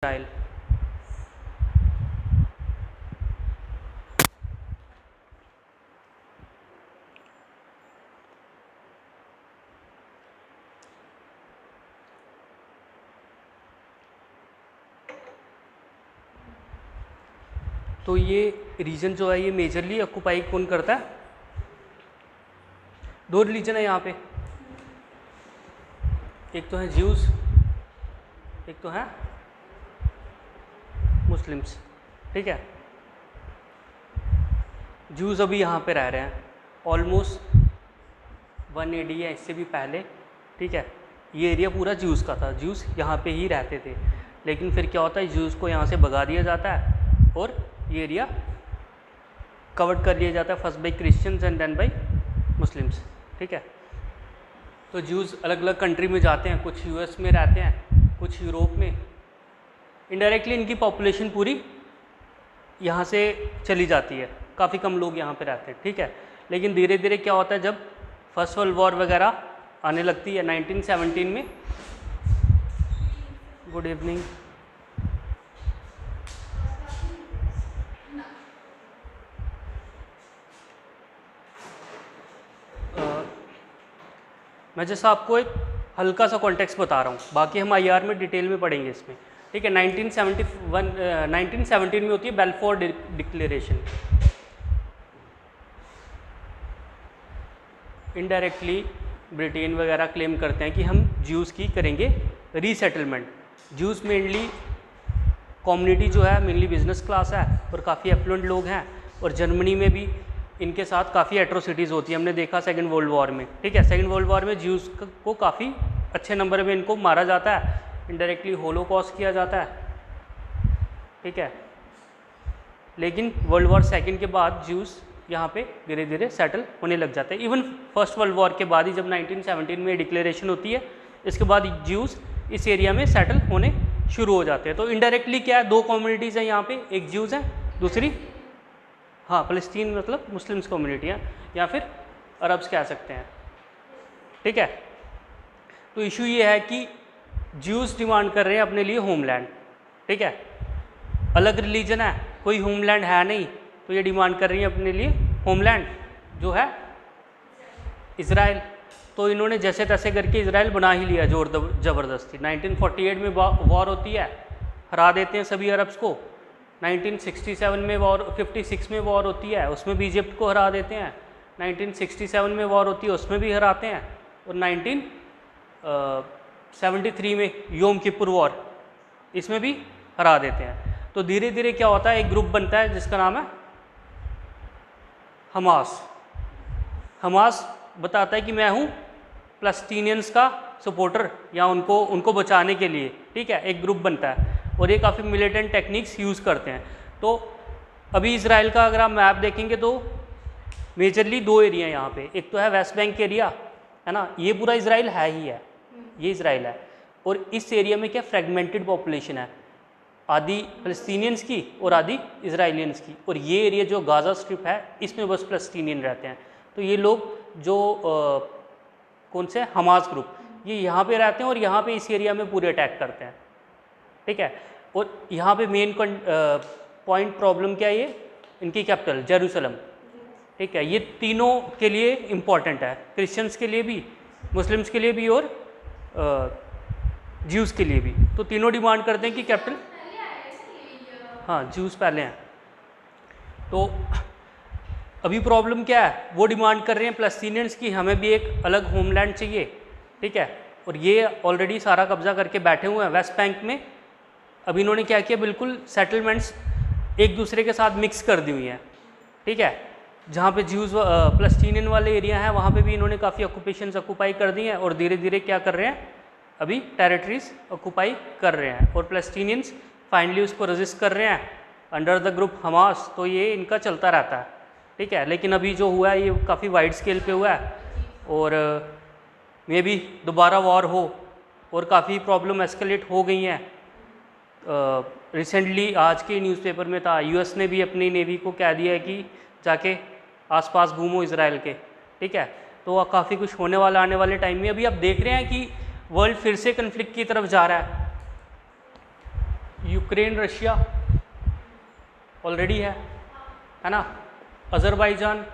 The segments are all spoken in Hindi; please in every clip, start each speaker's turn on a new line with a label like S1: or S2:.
S1: इसराइल। तो ये रीजन जो है ये मेजरली ऑक्यूपाई कौन करता है? दो रिलीजन है यहाँ पे, एक तो है ज्यूज, एक तो है मुस्लिम्स। ठीक है, ज्यूज अभी यहाँ पे रह रहे हैं ऑलमोस्ट 1 AD या इससे भी पहले। ठीक है, ये एरिया पूरा ज्यूज का था, ज्यूज यहाँ पे ही रहते थे। लेकिन फिर क्या होता है, ज्यूज को यहाँ से भगा दिया जाता है और ये एरिया कवर्ड कर लिया जाता है first by Christians and then by Muslims. ठीक है, तो ज्यूज़ अलग अलग कंट्री में जाते हैं, कुछ यूएस में रहते हैं, कुछ यूरोप में। इनडायरेक्टली इनकी पॉपुलेशन पूरी यहाँ से चली जाती है, काफ़ी कम लोग यहाँ पे रहते हैं। ठीक है, लेकिन धीरे धीरे क्या होता है, जब फर्स्ट वर्ल्ड वॉर वगैरह आने लगती है 1917 में। Good evening. मैं जैसा आपको एक हल्का सा कॉन्टेक्स्ट बता रहा हूँ, बाकी हम IR में डिटेल में पढ़ेंगे इसमें। ठीक है, 1917 में होती है बेल्फोर डिक्लेरेशन। इनडायरेक्टली ब्रिटेन वगैरह क्लेम करते हैं कि हम ज्यूज़ की करेंगे रीसेटलमेंट। ज्यूज़ मेनली कम्युनिटी जो है मेनली बिजनेस क्लास है और काफ़ी एफ्लुएंट लोग हैं, और जर्मनी में भी इनके साथ काफ़ी एट्रोसिटीज़ होती है, हमने देखा सेकंड वर्ल्ड वॉर में। ठीक है, सेकंड वर्ल्ड वॉर में ज्यूज़ को काफ़ी अच्छे नंबर में इनको मारा जाता है, इनडायरेक्टली होलोकॉस्ट किया जाता है। ठीक है, लेकिन वर्ल्ड वॉर सेकंड के बाद ज्यूज़ यहाँ पे धीरे धीरे सेटल होने लग जाते हैं। इवन फर्स्ट वर्ल्ड वॉर के बाद ही जब 1917 में डिक्लेरेशन होती है, इसके बाद ज्यूज़ इस एरिया में सेटल होने शुरू हो जाते हैं। तो इनडायरेक्टली क्या है, दो कम्युनिटीज़ हैं यहाँ पे, एक ज्यूज़ हैं, दूसरी हाँ फ़लस्तीन मतलब मुस्लिम्स कम्युनिटी है, या फिर अरब्स कह सकते हैं। ठीक है, तो इशू ये है कि ज्यूज़ डिमांड कर रहे हैं अपने लिए होमलैंड। ठीक है, अलग रिलीजन है, कोई होमलैंड है नहीं, तो ये डिमांड कर रही है अपने लिए होमलैंड जो है इज़राइल। तो इन्होंने जैसे तैसे करके इज़राइल बना ही लिया जोर ज़बरदस्ती। 1948 में वॉर होती है, हरा देते हैं सभी अरब्स को। 1967 में वॉर, 56 में वॉर होती है, उसमें भी इजिप्ट को हरा देते हैं। 1967 में वॉर होती है, उसमें भी हराते हैं। और 1973 में योम किपुर वॉर, इसमें भी हरा देते हैं। तो धीरे धीरे क्या होता है, एक ग्रुप बनता है जिसका नाम है हमास। हमास बताता है कि मैं हूँ फ़लस्तीनियंस का सपोर्टर, या उनको बचाने के लिए। ठीक है, एक ग्रुप बनता है और ये काफ़ी मिलिटेंट टेक्निक्स यूज़ करते हैं। तो अभी इज़राइल का अगर आप मैप देखेंगे तो मेजरली दो एरिया हैं यहाँ पे, एक तो है वेस्ट बैंक एरिया, है ना, ये पूरा इज़राइल है ही है, ये इज़राइल है। और इस एरिया में क्या फ्रेगमेंटेड पॉपुलेशन है, आधी फ़लस्तीनियंस की और आधी इज़राइलियंस की। और ये एरिया जो गाज़ा स्ट्रिप है, इसमें बस फ़लस्तीनियन रहते हैं। तो ये लोग जो कौन से हमास ग्रुप, ये यहाँ पे रहते हैं और यहाँ पे इस एरिया में पूरे अटैक करते हैं। ठीक है, और यहाँ पे मेन पॉइंट प्रॉब्लम क्या है, ये इनकी कैपिटल जेरूसलम। ठीक है, ये तीनों के लिए इम्पॉर्टेंट है, क्रिश्चियंस के लिए भी, मुस्लिम्स के लिए भी और ज्यूज़ के लिए भी। तो तीनों डिमांड करते हैं कि कैपिटल, हाँ ज्यूज़ पहले हैं। तो अभी प्रॉब्लम क्या है, वो डिमांड कर रहे हैं फ़लस्तीनियंस की हमें भी एक अलग होमलैंड चाहिए। ठीक है, और ये ऑलरेडी सारा कब्जा करके बैठे हुए हैं वेस्ट बैंक में। अब इन्होंने क्या किया, बिल्कुल सेटलमेंट्स एक दूसरे के साथ मिक्स कर दी हुई हैं। ठीक है, जहाँ पे ज्यूज़ फ़लस्तीनियन वाले एरिया हैं वहाँ पे भी इन्होंने काफ़ी ऑक्यूपेशंस ऑक्यूपाई कर दी हैं, और धीरे धीरे क्या कर रहे हैं, अभी टेरिटरीज ऑक्यूपाई कर रहे हैं। और फ़लस्तीनियंस फाइनली उसको रजिस्ट कर रहे हैं अंडर द ग्रुप हमास। तो ये इनका चलता रहता है। ठीक है, लेकिन अभी जो हुआ है ये काफ़ी वाइड स्केल पे हुआ है, और मे भी दोबारा वॉर हो, और काफ़ी प्रॉब्लम एस्केलेट हो गई हैं। रिसेंटली आज के न्यूज़पेपर में था, यूएस ने भी अपनी नेवी को कह दिया है कि जाके आसपास घूमो इज़राइल के। ठीक है, तो काफ़ी कुछ होने वाला आने वाले टाइम में। अभी आप देख रहे हैं कि वर्ल्ड फिर से कन्फ्लिक्ट की तरफ जा रहा है। यूक्रेन रशिया ऑलरेडी है ना। अज़रबैजान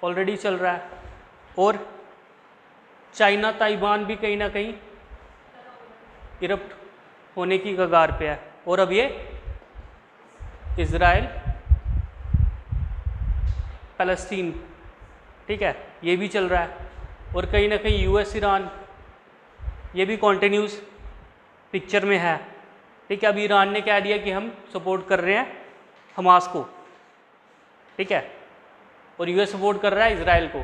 S1: ऑलरेडी चल रहा है, और चाइना ताइवान भी कहीं ना कहीं इरप्ट होने की कगार पे है। और अब ये इज़राइल फ़लस्तीन, ठीक है, ये भी चल रहा है। और कहीं ना कहीं यूएस ईरान, ये भी कॉन्टिन्यूस पिक्चर में है, ठीक है। अभी ईरान ने कह दिया कि हम सपोर्ट कर रहे हैं हमास को, ठीक है, और यूएस सपोर्ट कर रहा है इजराइल को।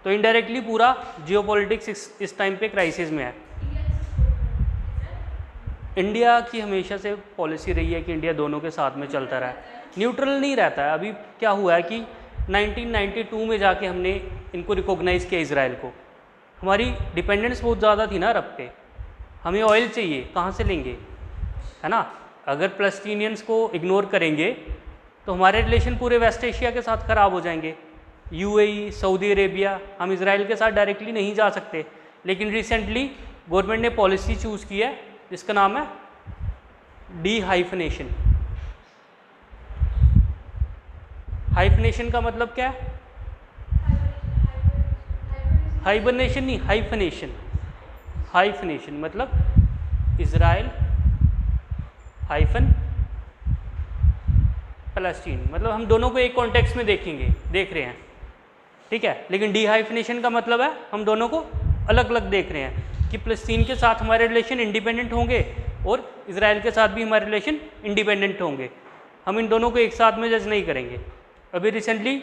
S1: तो इनडायरेक्टली पूरा जियोपॉलिटिक्स इस टाइम पे क्राइसिस में है। इंडिया की हमेशा से पॉलिसी रही है कि इंडिया दोनों के साथ में चलता रहा है, न्यूट्रल नहीं रहता है। अभी क्या हुआ है कि 1992 में जाके हमने इनको रिकॉग्नाइज़ किया इजराइल को। हमारी डिपेंडेंस बहुत ज़्यादा थी ना अरब पे, हमें ऑयल चाहिए, कहाँ से लेंगे, है ना। अगर पैलेस्टीनियंस को इग्नोर करेंगे तो हमारे रिलेशन पूरे वेस्ट एशिया के साथ ख़राब हो जाएंगे। यूएई, सऊदी अरेबिया, हम इजराइल के साथ डायरेक्टली नहीं जा सकते। लेकिन रिसेंटली गवर्नमेंट ने पॉलिसी चूज़ की है जिसका नाम है डी-हाइफनेशन। हाइफनेशन का मतलब क्या है? हाइबरनेशन नहीं, हाइफनेशन। हाइफनेशन मतलब इजराइल हाइफन फ़लस्तीन, मतलब हम दोनों को एक कॉन्टेक्स्ट में देख रहे हैं, ठीक है। लेकिन डी-हाइफनेशन का मतलब है हम दोनों को अलग अलग देख रहे हैं कि फ़लस्तीन के साथ हमारे रिलेशन इंडिपेंडेंट होंगे और इजराइल के साथ भी हमारे रिलेशन इंडिपेंडेंट होंगे। हम इन दोनों को एक साथ में जज नहीं करेंगे। अभी रिसेंटली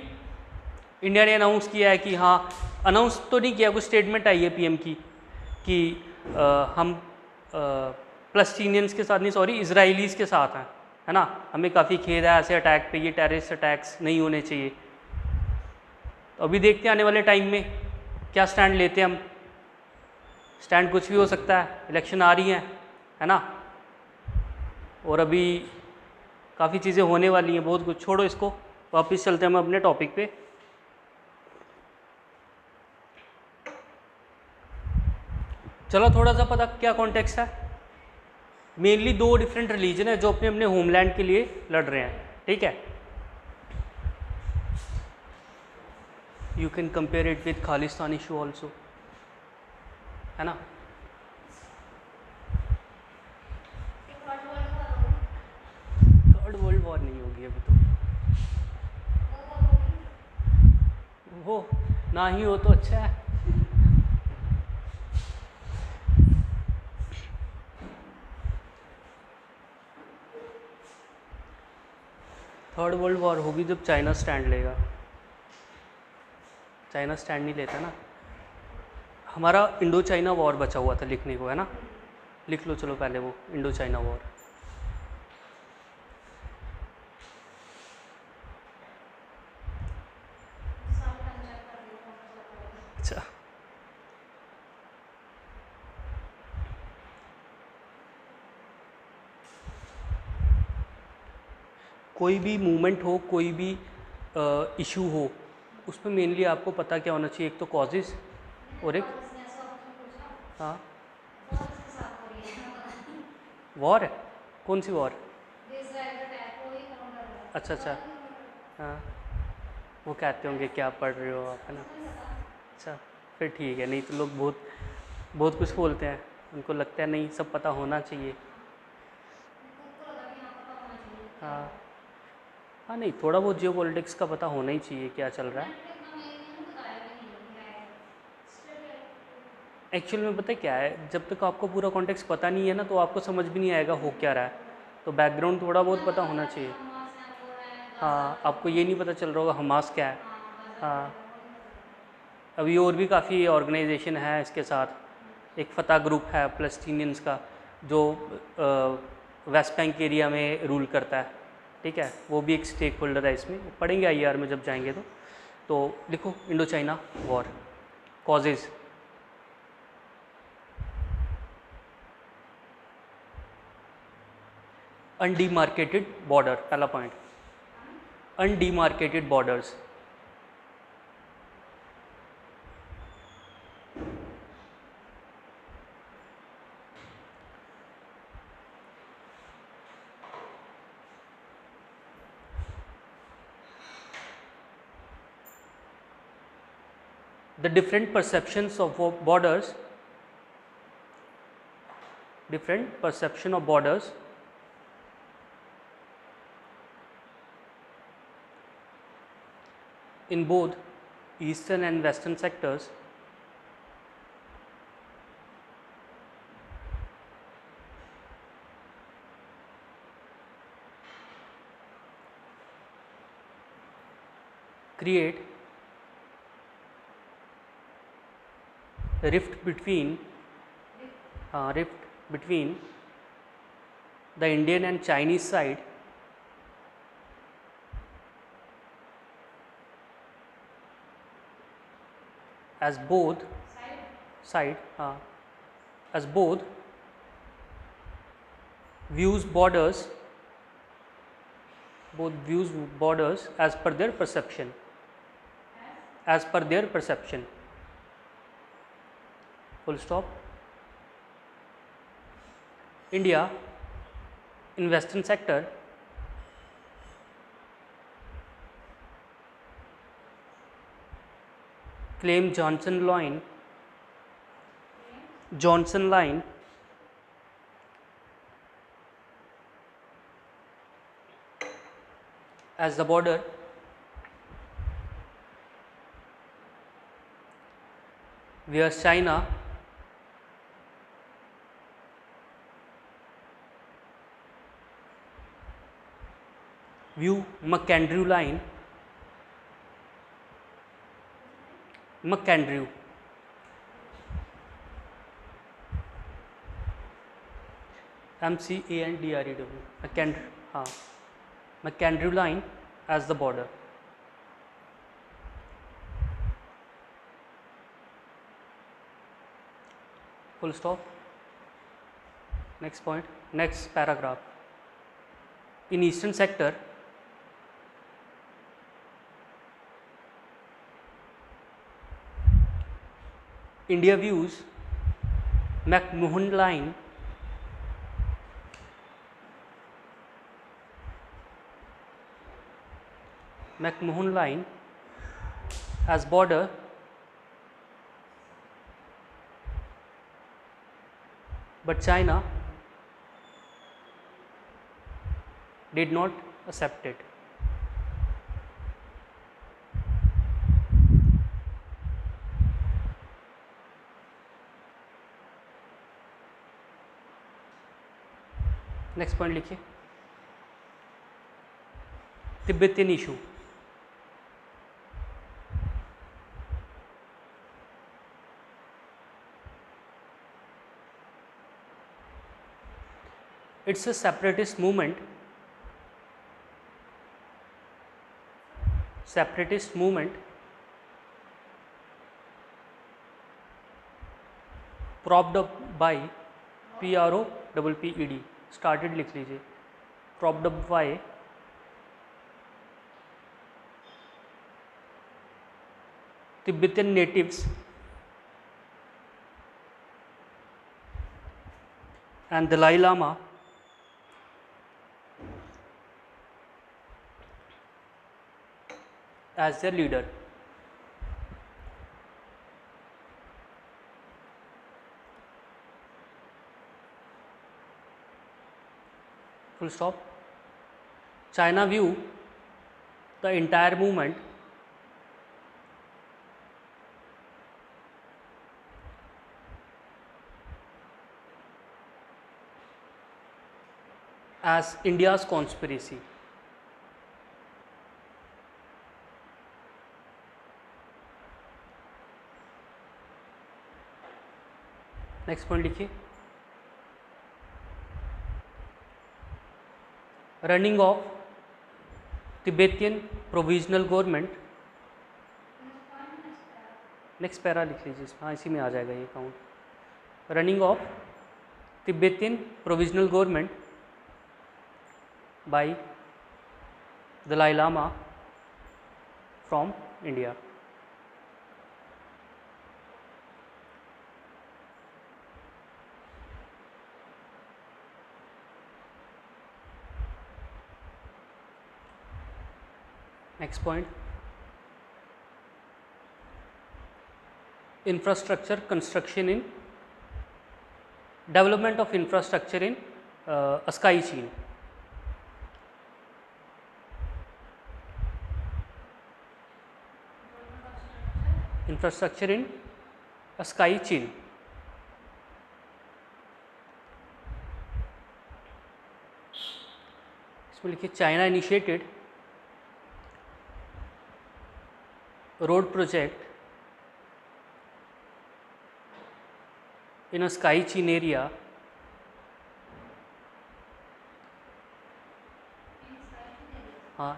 S1: इंडिया ने अनाउंस किया है कि हाँ, अनाउंस तो नहीं किया, कुछ स्टेटमेंट आई है पीएम की कि हम फ़लस्तीनियंस के साथ नहीं, सॉरी, इजराइलीज़ के साथ हैं, है ना। हमें काफ़ी खेद है ऐसे अटैक पे, ये टेररिस्ट अटैक्स नहीं होने चाहिए। तो अभी देखते हैं आने वाले टाइम में क्या स्टैंड लेते हैं हम। स्टैंड कुछ भी हो सकता है, इलेक्शन आ रही हैं, है ना, और अभी काफ़ी चीज़ें होने वाली हैं, बहुत कुछ। छोड़ो इसको, वापस चलते हैं हम अपने टॉपिक पे। चलो थोड़ा सा पता क्या कॉन्टेक्स्ट है। मेनली दो डिफरेंट रिलीजन है जो अपने अपने होमलैंड के लिए लड़ रहे हैं, ठीक है। You can compare it with Khalistan issue also, है ना। थर्ड वर्ल्ड वॉर नहीं होगी अभी तो, वो ना ही हो तो अच्छा है। थर्ड वर्ल्ड वॉर होगी जब चाइना स्टैंड लेगा। चाइना स्टैंड नहीं लेता ना। हमारा इंडो चाइना वॉर बचा हुआ था लिखने को, है ना, लिख लो चलो पहले वो इंडो चाइना वॉर। अच्छा, कोई भी मूवमेंट हो, कोई भी इशू हो, उसमें मेनली आपको पता क्या होना चाहिए, एक तो कॉजेज़ और एक, हाँ, वॉर है। कौन सी वॉर? अच्छा अच्छा, हाँ, वो कहते होंगे क्या पढ़ रहे हो आप, है ना। अच्छा, फिर ठीक है। नहीं तो लोग बहुत बहुत कुछ बोलते हैं, उनको लगता है नहीं सब पता होना चाहिए। हाँ हाँ, नहीं थोड़ा बहुत जियो पॉलिटिक्स का पता होना ही चाहिए, क्या चल रहा है। एक्चुअल में पता है क्या है, जब तक आपको पूरा कॉन्टेक्स्ट पता नहीं है ना तो आपको समझ भी नहीं आएगा हो क्या रहा है। तो बैकग्राउंड थोड़ा बहुत पता होना चाहिए। हाँ, आपको ये नहीं पता चल रहा होगा हमास क्या है। हाँ, अभी और भी काफ़ी ऑर्गेनाइजेशन है इसके साथ। एक फतह ग्रुप है फ़लस्तीनियंस का जो वेस्ट बैंक एरिया में रूल करता है, ठीक है, वो भी एक स्टेक होल्डर है इसमें। पढ़ेंगे आईआर में जब जाएंगे तो लिखो Indo China war causes. Undemarcated border, पहला point, undemarcated borders. the different perceptions of borders, different perception of borders in both eastern and western sectors create a rift between the Indian and Chinese side as both views borders as per their perception, full stop. India in western sector claim Johnson line as the border where China view McAndrew line, McAndrew McAndrew line as the border. Full stop. Next point, next paragraph. In eastern sector, India views McMahon line as border but China did not accept it. Next point लिखिए, Tibetan issue. It's a separatist movement propped up by PROPPED. Started लिख लीजिए, propped up by Tibetan natives and Dalai Lama as their leader. Full stop. China view the entire movement as India's conspiracy. Next point लिखिए, running of Tibetan provisional government. Next para लिख लीजिए, हाँ इसी में आ जाएगा ये count. Running of Tibetan provisional government by Dalai Lama from India. Next point, infrastructure construction in development of infrastructure in Askai Chin. Infrastructure in Askai Chin. इसमें लिखिए China initiated road project in a Sky Chin area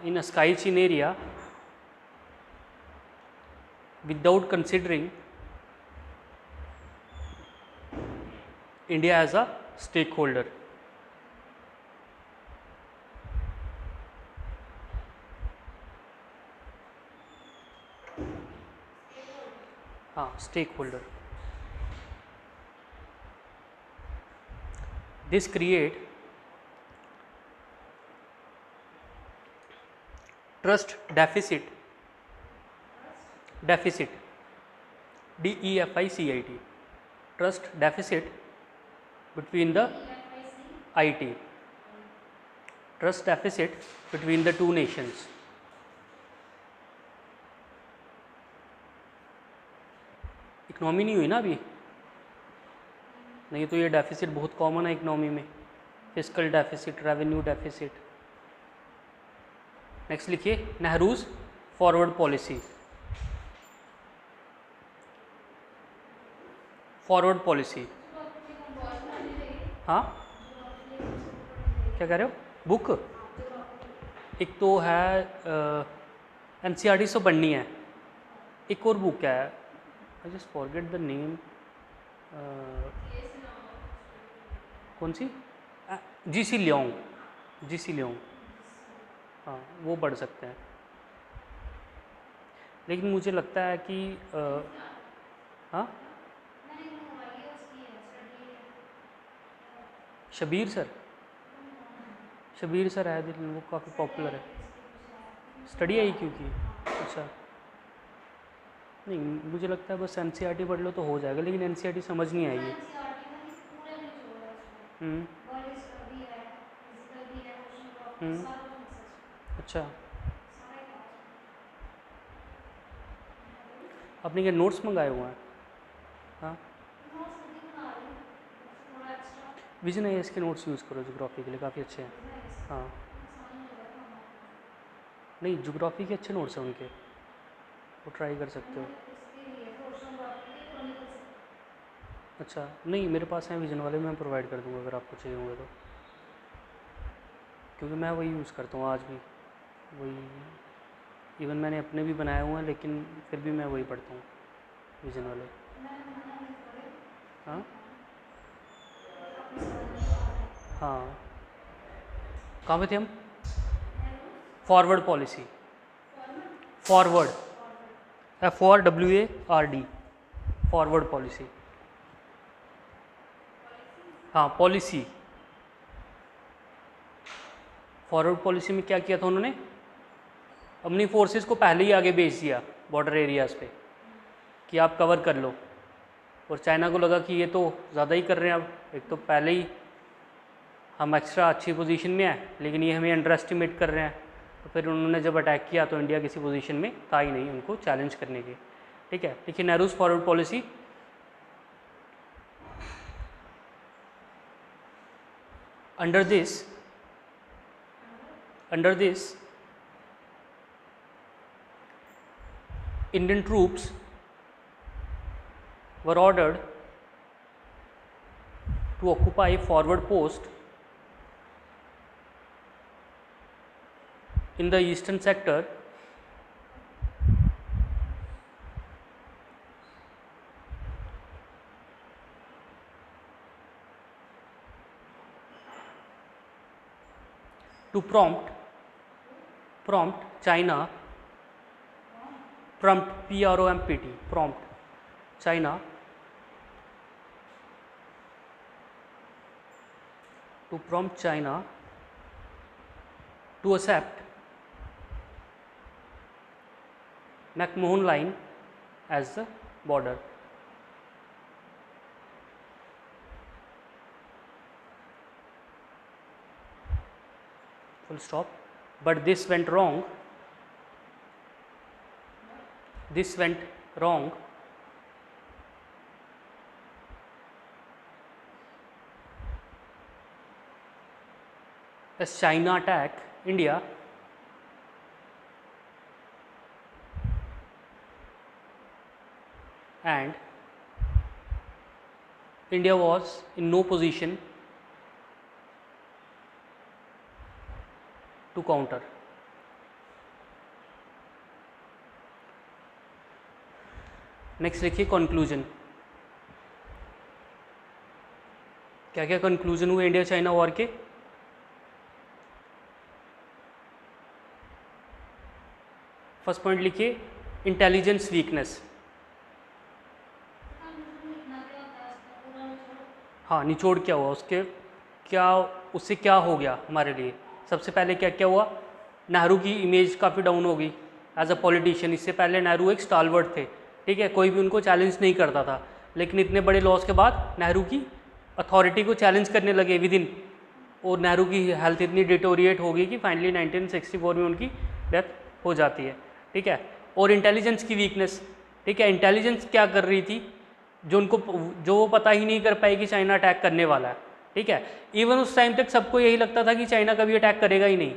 S1: in a Sky Chin area without considering India as a stakeholder. Stakeholder. This create trust deficit DEFICIT, trust deficit between the IT, trust deficit between the two nations. Economy नहीं हुई ना अभी, नहीं तो ये डेफिसिट बहुत कॉमन है इकोनॉमी में, fiscal deficit, revenue deficit. Next लिखिए Nehru's forward policy. Forward policy, हाँ क्या कह रहे हो? बुक एक तो है NCERT से पढ़नी है, एक और बुक है, I just forget the name, कौन सी? GC लियोंग, हाँ वो पढ़ सकते हैं. लेकिन मुझे लगता है कि हाँ शबीर सर है दिल्ली, वो काफ़ी पॉपुलर है. स्टडी आई क्योंकि अच्छा नहीं, मुझे लगता है बस NCERT पढ़ लो तो हो जाएगा, लेकिन NCERT समझ नहीं आएगी. अच्छा, आपने क्या नोट्स मंगाए हुए हैं? हाँ विजन IAS के नोट्स यूज़ करो ज्योग्राफी के लिए, काफ़ी अच्छे हैं. हाँ नहीं, ज्योग्राफी के अच्छे नोट्स हैं उनके, वो ट्राई कर सकते हो. अच्छा नहीं, मेरे पास हैं विजन वाले, मैं प्रोवाइड कर दूंगा अगर आपको चाहिए होगा तो, क्योंकि मैं वही यूज़ करता हूँ आज भी, वही इवन मैंने अपने भी बनाए हुए हैं, लेकिन फिर भी मैं वही पढ़ता हूँ विजन वाले. हाँ हाँ कहाँ पे थे हम? Forward policy, forward FORWARD, forward policy. हाँ पॉलिसी, फॉरवर्ड पॉलिसी में क्या किया था उन्होंने? अपनी फोर्सेस को पहले ही आगे भेज दिया बॉर्डर एरियाज़ पे कि आप कवर कर लो, और चाइना को लगा कि ये तो ज़्यादा ही कर रहे हैं, अब एक तो पहले ही हम एक्स्ट्रा अच्छी पोजीशन में हैं, लेकिन ये हमें अंडर एस्टिमेट कर रहे हैं. तो फिर उन्होंने जब अटैक किया तो इंडिया किसी पोजीशन में था ही नहीं उनको चैलेंज करने के. ठीक है, देखिए Nehru's forward policy. Under this Indian troops were ordered to occupy forward post in the eastern sector to prompt China, prompt China to accept McMahon Line as the border. full stop. But this went wrong. This went wrong as China attacked India and India was in no position to counter. Next लिखिए कंक्लूजन. क्या क्या कंक्लूजन हुए इंडिया चाइना वॉर के? फर्स्ट पॉइंट लिखिए इंटेलिजेंस वीकनेस. हाँ, निचोड़ क्या हुआ उसके, क्या उससे क्या हो गया हमारे लिए. सबसे पहले क्या क्या हुआ, नेहरू की इमेज काफ़ी डाउन हो गई एज अ पॉलिटिशियन. इससे पहले नेहरू एक स्टालवर्ट थे, ठीक है, कोई भी उनको चैलेंज नहीं करता था. लेकिन इतने बड़े लॉस के बाद नेहरू की अथॉरिटी को चैलेंज करने लगे विद इन, और नेहरू की हेल्थ इतनी डिटोरिएट हो गई कि फाइनली 1964 में उनकी डेथ हो जाती है, ठीक है. और इंटेलिजेंस की वीकनेस, ठीक है, इंटेलिजेंस क्या कर रही थी, जो वो पता ही नहीं कर पाई कि चाइना अटैक करने वाला है, ठीक है. इवन उस टाइम तक सबको यही लगता था कि चाइना कभी अटैक करेगा ही नहीं.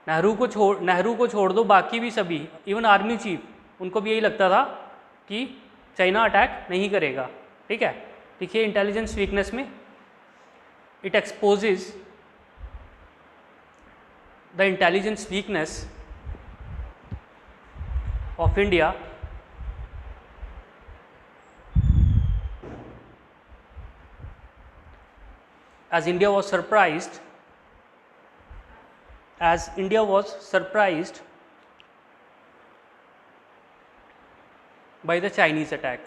S1: नेहरू को छोड़ दो, बाकी भी सभी, इवन आर्मी चीफ, उनको भी यही लगता था कि चाइना अटैक नहीं करेगा, ठीक है. देखिए इंटेलिजेंस वीकनेस में it exposes the intelligence weakness of India as India was surprised by the Chinese attack.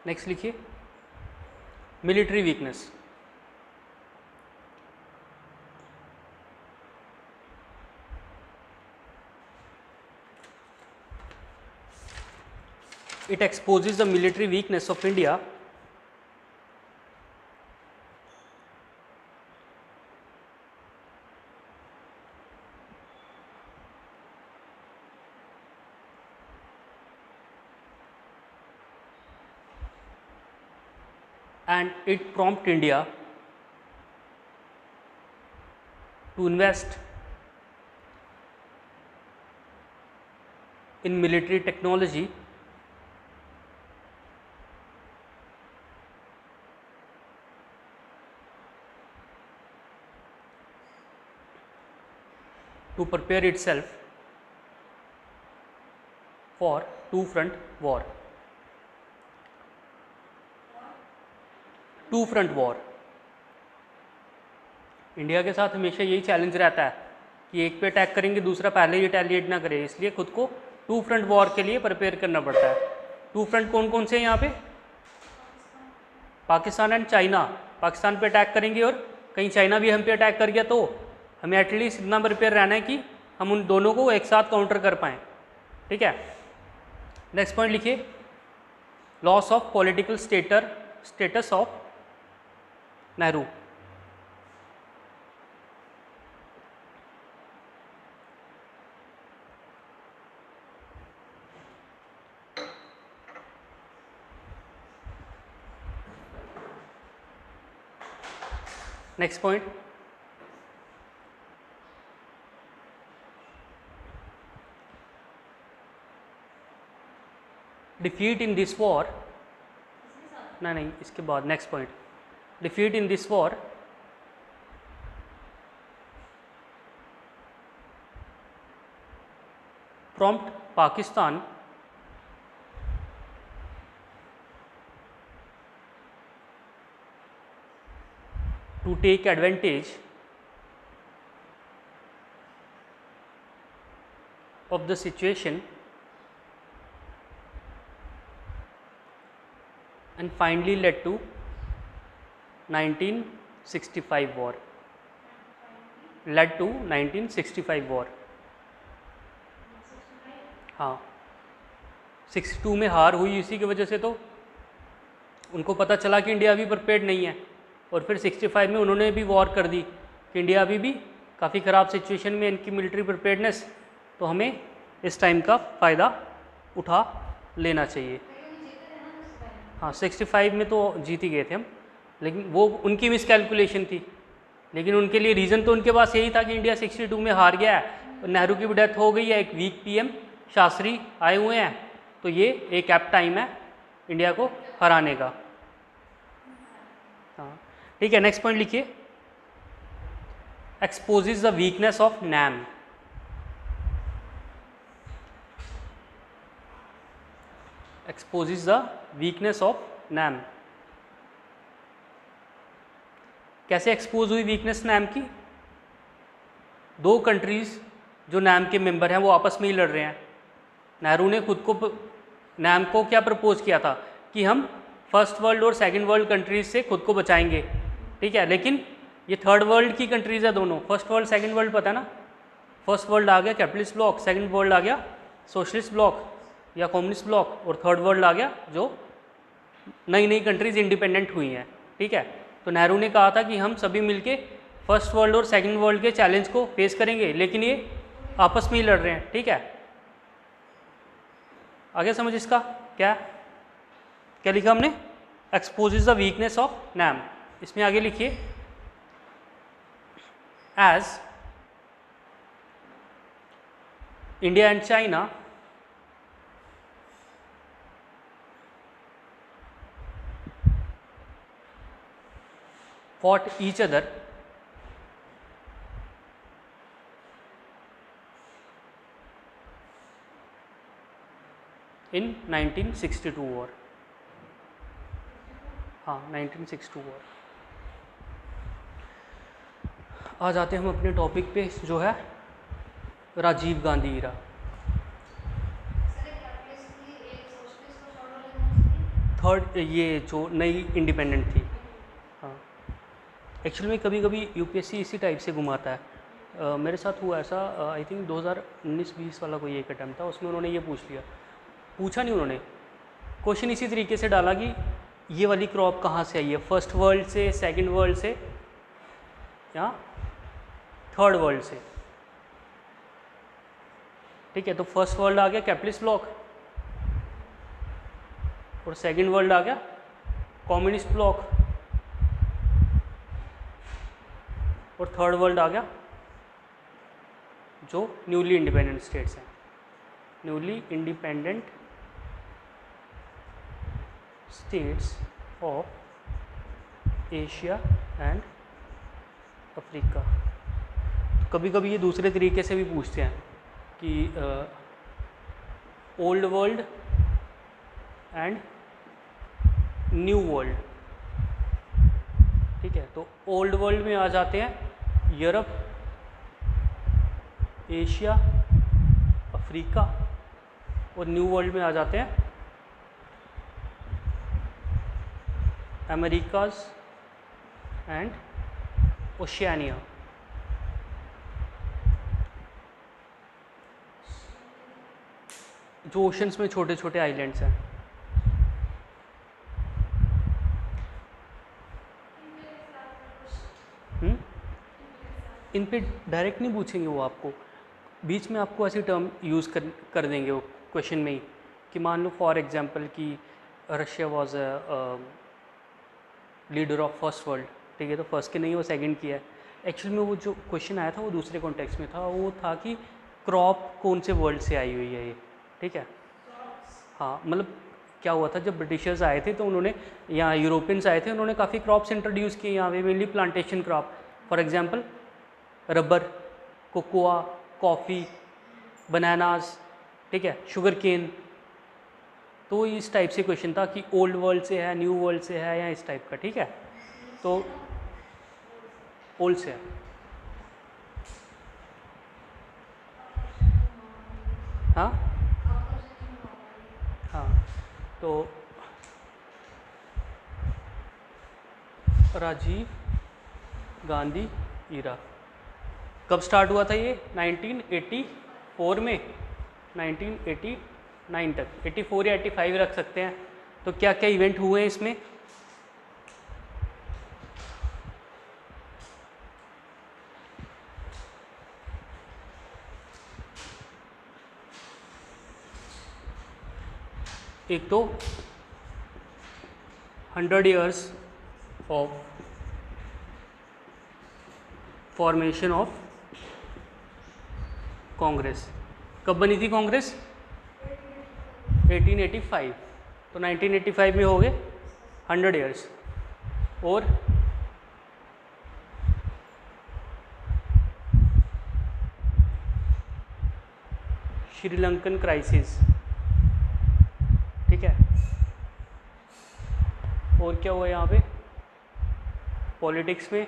S1: Next लिखिए military weakness. It exposes the military weakness of India and it prompted India to invest in military technology to prepare itself for two-front war. To-front war. India के साथ हमेशा यही चैलेंज रहता है कि एक पे अटैक करेंगे, दूसरा पहले ही रिटेलिएट ना करे, इसलिए खुद को टू फ्रंट वॉर के लिए प्रिपेयर करना पड़ता है. टू फ्रंट कौन कौन से हैं यहाँ पे? Pakistan and China. पाकिस्तान पे अटैक करेंगे और कहीं चाइना भी हम पे अटैक कर गया तो हमें एटलीस्ट इतना प्रिपेयर रहना है कि हम उन दोनों को एक साथ काउंटर कर पाएँ, ठीक है. नेक्स्ट पॉइंट लिखिए loss of political status of Nehru. Next point defeat in this war. नहीं, इसके बाद next point defeat in this war prompt Pakistan to take advantage of the situation and finally led to 1965 war. Led to 1965 war. हाँ, 62 में हार हुई इसी की वजह से, तो उनको पता चला कि इंडिया अभी प्रिपेयर्ड नहीं है, और फिर 65 में उन्होंने भी वॉर कर दी कि इंडिया अभी भी काफ़ी ख़राब सिचुएशन में, इनकी मिलिट्री प्रिपेयर्डनेस, तो हमें इस टाइम का फ़ायदा उठा लेना चाहिए। हाँ 65 में तो जीत ही गए थे हम, लेकिन वो उनकी मिसकैलकुलेशन थी, लेकिन उनके लिए रीज़न तो उनके पास यही था कि इंडिया 62 में हार गया है, और नेहरू की भी डेथ हो गई है, एक वीक पीएम शास्त्री आए हुए हैं, तो ये एक ऐप्ट टाइम है इंडिया को हराने का। हाँ ठीक है, नेक्स्ट पॉइंट लिखिए, exposes the weakness of NAM. Exposes the weakness of NAM. कैसे एक्सपोज हुई वीकनेस नैम की? दो कंट्रीज जो नैम के मेंबर हैं वो आपस में ही लड़ रहे हैं। नेहरू ने खुद को नैम को क्या प्रपोज किया था कि हम फर्स्ट वर्ल्ड और सेकंड वर्ल्ड कंट्रीज से खुद को बचाएंगे, ठीक है, लेकिन ये थर्ड वर्ल्ड की कंट्रीज है दोनों। फर्स्ट वर्ल्ड सेकंड वर्ल्ड पता है ना, फर्स्ट वर्ल्ड आ गया कैपिटलिस्ट ब्लॉक, सेकंड वर्ल्ड आ गया सोशलिस्ट ब्लॉक या कम्युनिस्ट ब्लॉक, और थर्ड वर्ल्ड आ गया जो नई नई कंट्रीज इंडिपेंडेंट हुई हैं, ठीक है। तो नेहरू ने कहा था कि हम सभी मिलके फर्स्ट वर्ल्ड और सेकंड वर्ल्ड के चैलेंज को फेस करेंगे, लेकिन ये आपस में ही लड़ रहे हैं, ठीक है। आगे समझ इसका क्या क्या लिखा हमने, exposes the weakness of NAM. इसमें आगे लिखिए, as India and China fought each other in 1962 war। हाँ 1962 वॉर। आ जाते हैं हम अपने टॉपिक पे जो है राजीव गांधी इरा। थर्ड ये जो नई इंडिपेंडेंट थी, हाँ एक्चुअली में कभी कभी यूपीएससी इसी टाइप से घुमाता है। मेरे साथ हुआ ऐसा, आई थिंक 2019-20 वाला कोई एक अटैम्प्ट था, उसमें उन्होंने ये पूछा नहीं, उन्होंने क्वेश्चन इसी तरीके से डाला कि ये वाली क्रॉप कहाँ से आई है, फर्स्ट वर्ल्ड से, सेकंड वर्ल्ड से या थर्ड वर्ल्ड से, ठीक है। तो फर्स्ट वर्ल्ड आ गया कैपिटलिस्ट ब्लॉक और सेकंड वर्ल्ड आ गया कम्युनिस्ट ब्लॉक और थर्ड वर्ल्ड आ गया जो न्यूली इंडिपेंडेंट स्टेट्स हैं, newly independent states of Asia and Africa. कभी कभी ये दूसरे तरीके से भी पूछते हैं कि old world and new world, ठीक है। तो ओल्ड वर्ल्ड में आ जाते हैं यूरोप, एशिया, अफ्रीका, और न्यू वर्ल्ड में आ जाते हैं अमेरिकाज एंड ओशियानिया। जो ओशंस में छोटे छोटे आइलैंड्स हैं। इन पे डायरेक्ट नहीं पूछेंगे वो, आपको बीच में आपको ऐसी टर्म यूज़ कर देंगे वो क्वेश्चन में ही, कि मान लो फॉर एग्जांपल कि Russia was leader of first world, ठीक है, तो फर्स्ट के नहीं वो सेकंड की है। एक्चुअली में वो जो क्वेश्चन आया था वो दूसरे कॉन्टेक्स्ट में था, वो था कि क्रॉप कौन से वर्ल्ड से आई हुई है ये, ठीक है। हाँ मतलब क्या हुआ था, जब ब्रिटिशर्स आए थे तो उन्होंने, यहाँ यूरोपियंस आए थे, उन्होंने काफ़ी क्रॉप्स इंट्रोड्यूस किए यहाँ पे, mainly plantation crop, for example rubber, cocoa, coffee, bananas, ठीक है, शुगर केन। तो इस टाइप से क्वेश्चन था कि ओल्ड वर्ल्ड से है, न्यू वर्ल्ड से है, या इस टाइप का, ठीक है। तो ओल्ड से है। हाँ हाँ, तो राजीव गांधी ईरा कब स्टार्ट हुआ था ये? 1984 में, 1984 9 तक, 84 या 85 रख सकते हैं। तो क्या क्या इवेंट हुए हैं इसमें? एक तो 100 years of formation of Congress. कब बनी थी कांग्रेस? 1885। तो 1985 में हो गए 100 ईयर्स। और श्रीलंकन क्राइसिस, ठीक है। और क्या हुआ यहाँ पे? पॉलिटिक्स में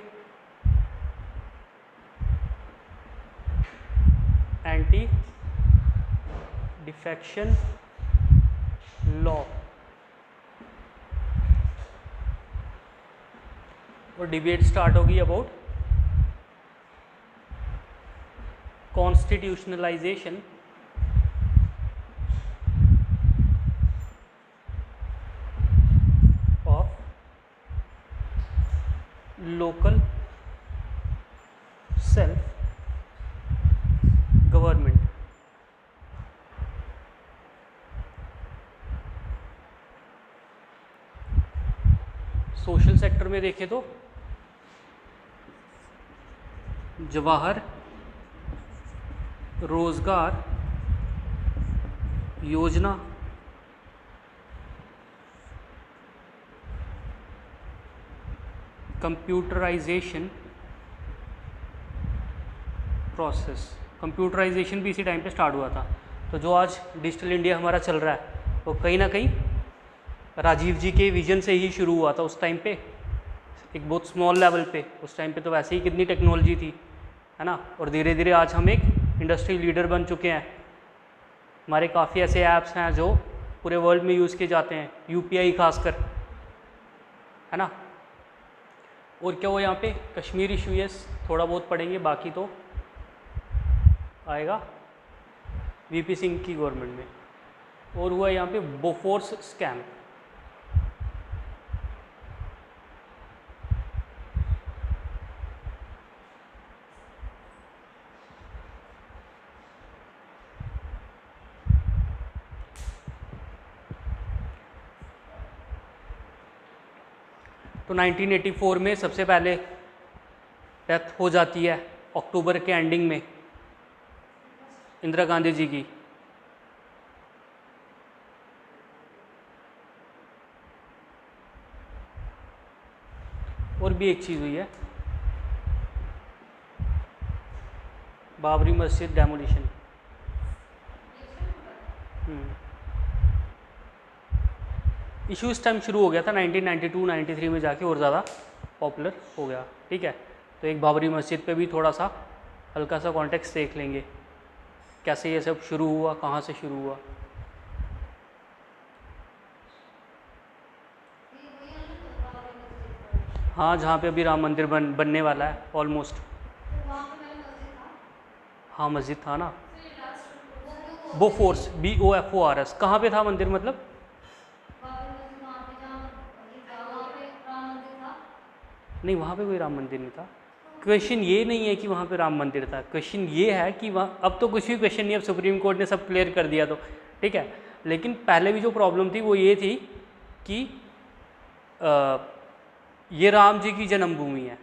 S1: एंटी डिफेक्शन लॉ, और डिबेट स्टार्ट होगी about constitutionalisation of local self government. Social sector में देखें तो जवाहर रोजगार योजना, कंप्यूटराइजेशन प्रोसेस। कंप्यूटराइजेशन भी इसी टाइम पे स्टार्ट हुआ था। तो जो आज डिजिटल इंडिया हमारा चल रहा है वो कहीं ना कहीं राजीव जी के विजन से ही शुरू हुआ था। उस टाइम पे एक बहुत स्मॉल लेवल पे, उस टाइम पे तो वैसे ही कितनी टेक्नोलॉजी थी, है ना। और धीरे धीरे आज हम एक इंडस्ट्री लीडर बन चुके हैं। हमारे काफ़ी ऐसे ऐप्स हैं जो पूरे वर्ल्ड में यूज़ किए जाते हैं, यूपीआई खासकर, है ना। और क्या हुआ यहाँ पे? कश्मीर इशू, यस, थोड़ा बहुत पढ़ेंगे, बाकी तो आएगा वीपी सिंह की गवर्नमेंट में। और हुआ यहाँ पे बोफोर्स स्कैम। तो 1984 में सबसे पहले डेथ हो जाती है अक्टूबर के एंडिंग में इंदिरा गांधी जी की। और भी एक चीज़ हुई है, बाबरी मस्जिद डेमोलिशन। इशू इस टाइम शुरू हो गया था 1992-93 में जाके और ज़्यादा पॉपुलर हो गया, ठीक है। तो एक बाबरी मस्जिद पे भी थोड़ा सा हल्का सा कॉन्टेक्स्ट देख लेंगे, कैसे ये सब शुरू हुआ, कहाँ से शुरू हुआ। हाँ, जहाँ पे अभी राम मंदिर बनने वाला है ऑलमोस्ट। हाँ, मस्जिद था ना, बोफोर्स, BOFORS। कहाँ पे था मंदिर मतलब? नहीं, वहाँ पे कोई राम मंदिर नहीं था। क्वेश्चन ये नहीं है कि वहाँ पे राम मंदिर था, क्वेश्चन ये है कि वहाँ, अब तो कुछ भी क्वेश्चन नहीं, अब सुप्रीम कोर्ट ने सब क्लियर कर दिया तो ठीक है। लेकिन पहले भी जो प्रॉब्लम थी वो ये थी कि ये राम जी की जन्मभूमि है,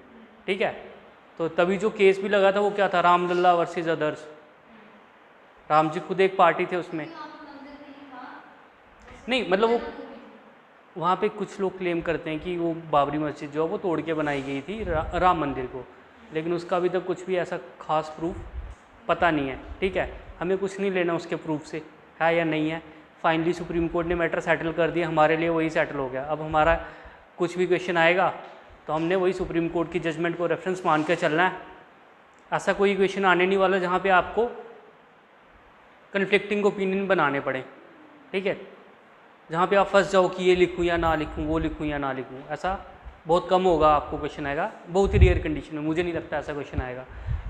S1: ठीक है। तो तभी जो केस भी लगा था वो क्या था? Ramlalla versus others. राम जी खुद एक पार्टी थे उसमें। नहीं मतलब वो वहाँ पे कुछ लोग क्लेम करते हैं कि वो बाबरी मस्जिद जो है वो तोड़ के बनाई गई थी राम मंदिर को, लेकिन उसका अभी तक कुछ भी ऐसा खास प्रूफ पता नहीं है, ठीक है। हमें कुछ नहीं लेना उसके प्रूफ से है या नहीं है। फाइनली सुप्रीम कोर्ट ने मैटर सेटल कर दिया, हमारे लिए वही सेटल हो गया। अब हमारा कुछ भी क्वेश्चन आएगा तो हमने वही सुप्रीम कोर्ट की जजमेंट को रेफरेंस मान के चलना है। ऐसा कोई क्वेश्चन आने नहीं वाला जहाँ पे आपको कन्फ्लिक्टिंग ओपिनियन बनाने पड़े, ठीक है। जहाँ पे आप फंस जाओ कि ये लिखूँ या ना लिखूँ, वो लिखूँ या ना लिखूँ, ऐसा बहुत कम होगा आपको क्वेश्चन आएगा, बहुत ही रेयर कंडीशन में। मुझे नहीं लगता ऐसा क्वेश्चन आएगा।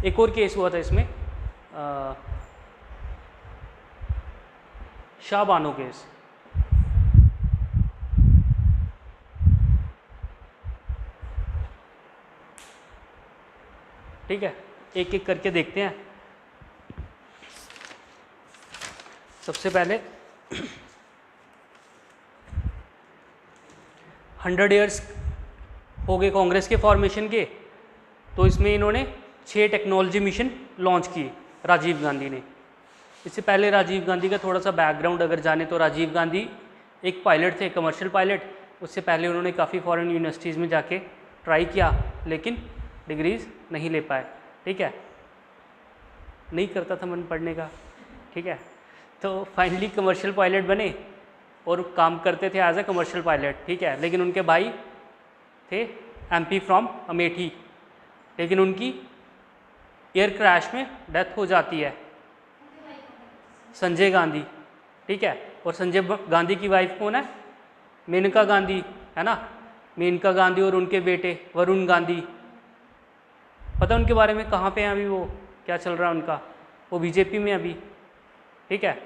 S1: एक और केस हुआ था इसमें, शाहबानो केस। ठीक है, एक एक करके देखते हैं। सबसे पहले 100 ईयर्स हो गए कांग्रेस के फॉर्मेशन के, तो इसमें इन्होंने 6 टेक्नोलॉजी मिशन लॉन्च किए राजीव गांधी ने। इससे पहले राजीव गांधी का थोड़ा सा बैकग्राउंड अगर जाने तो राजीव गांधी एक पायलट थे, कमर्शियल पायलट। उससे पहले उन्होंने काफ़ी फॉरेन यूनिवर्सिटीज़ में जाके ट्राई किया, लेकिन डिग्रीज नहीं ले पाए। ठीक है, नहीं करता था मन पढ़ने का। ठीक है, तो फाइनली कमर्शियल पायलट बने और काम करते थे एज अ कमर्शियल पायलट। ठीक है, लेकिन उनके भाई थे MP फ्रॉम अमेठी, लेकिन उनकी एयर क्रैश में डेथ हो जाती है, संजय गांधी। ठीक है, और संजय गांधी की वाइफ कौन है? मेनका गांधी, है ना। मेनका गांधी और उनके बेटे वरुण गांधी, पता उनके बारे में? कहाँ पे हैं अभी वो, क्या चल रहा है उनका? वो बीजेपी में अभी। ठीक है,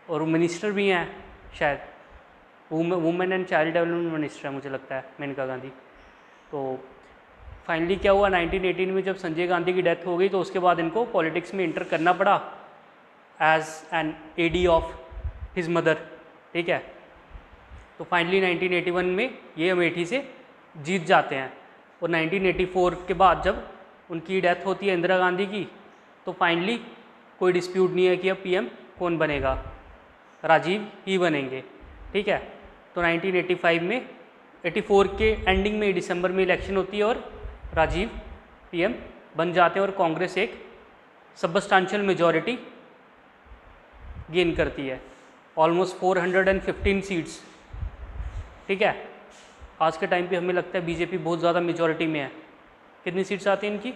S1: और मिनिस्टर भी हैं शायद, women and child development minister है मुझे लगता है मेनका गांधी। तो फाइनली क्या हुआ, 1918 में जब संजय गांधी की डेथ हो गई तो उसके बाद इनको पॉलिटिक्स में इंटर करना पड़ा as an AD of his mother. ठीक है, तो फाइनली 1981 में ये अमेठी से जीत जाते हैं, और 1984 के बाद जब उनकी डेथ होती है इंदिरा गांधी की, तो फाइनली कोई डिस्प्यूट नहीं है कि अब PM कौन बनेगा, राजीव ही बनेंगे। ठीक है, तो 1985 में 84 के एंडिंग में दिसंबर में इलेक्शन होती है और राजीव PM बन जाते हैं, और कांग्रेस एक सबस्टांशियल मेजॉरिटी गेन करती है, ऑलमोस्ट 415 सीट्स। ठीक है, आज के टाइम पे हमें लगता है बीजेपी बहुत ज़्यादा मेजॉरिटी में है। कितनी सीट्स आती हैं इनकी?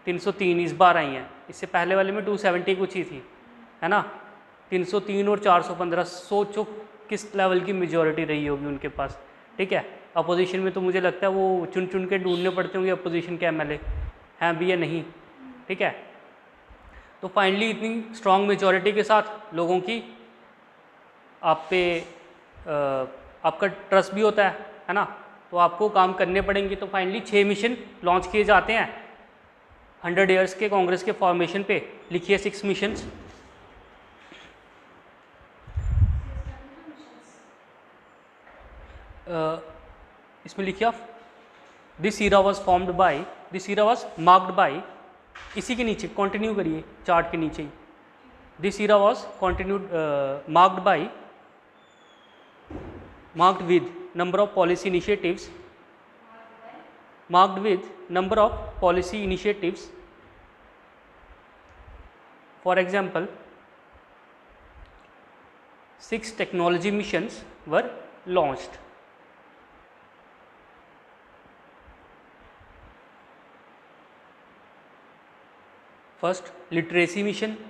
S1: 303 इस बार आई हैं, इससे पहले वाले में 270 कुछ ही थी, है ना। 303 और 415, सोचो किस लेवल की मेजॉरिटी रही होगी उनके पास। ठीक है, अपोजिशन में तो मुझे लगता है वो चुन चुन के ढूंढने पड़ते होंगे अपोजिशन के MLA हैं भी या नहीं। ठीक है, तो फाइनली इतनी स्ट्रॉन्ग मेजॉरिटी के साथ लोगों की आप पे आपका ट्रस्ट भी होता है ना, तो आपको काम करने पड़ेंगे। तो फाइनली 6 मिशन लॉन्च किए जाते हैं 100 ईयर्स के कांग्रेस के फॉर्मेशन पे। लिखिए 6 मिशंस। इसमें लिखिए आप, this era was formed by, this era was marked by, इसी के नीचे कंटिन्यू करिए चार्ट के नीचे ही, this era was continued marked by, marked with number of policy initiatives, marked with number of policy initiatives. For example, 6 technology missions were launched. First, literacy mission.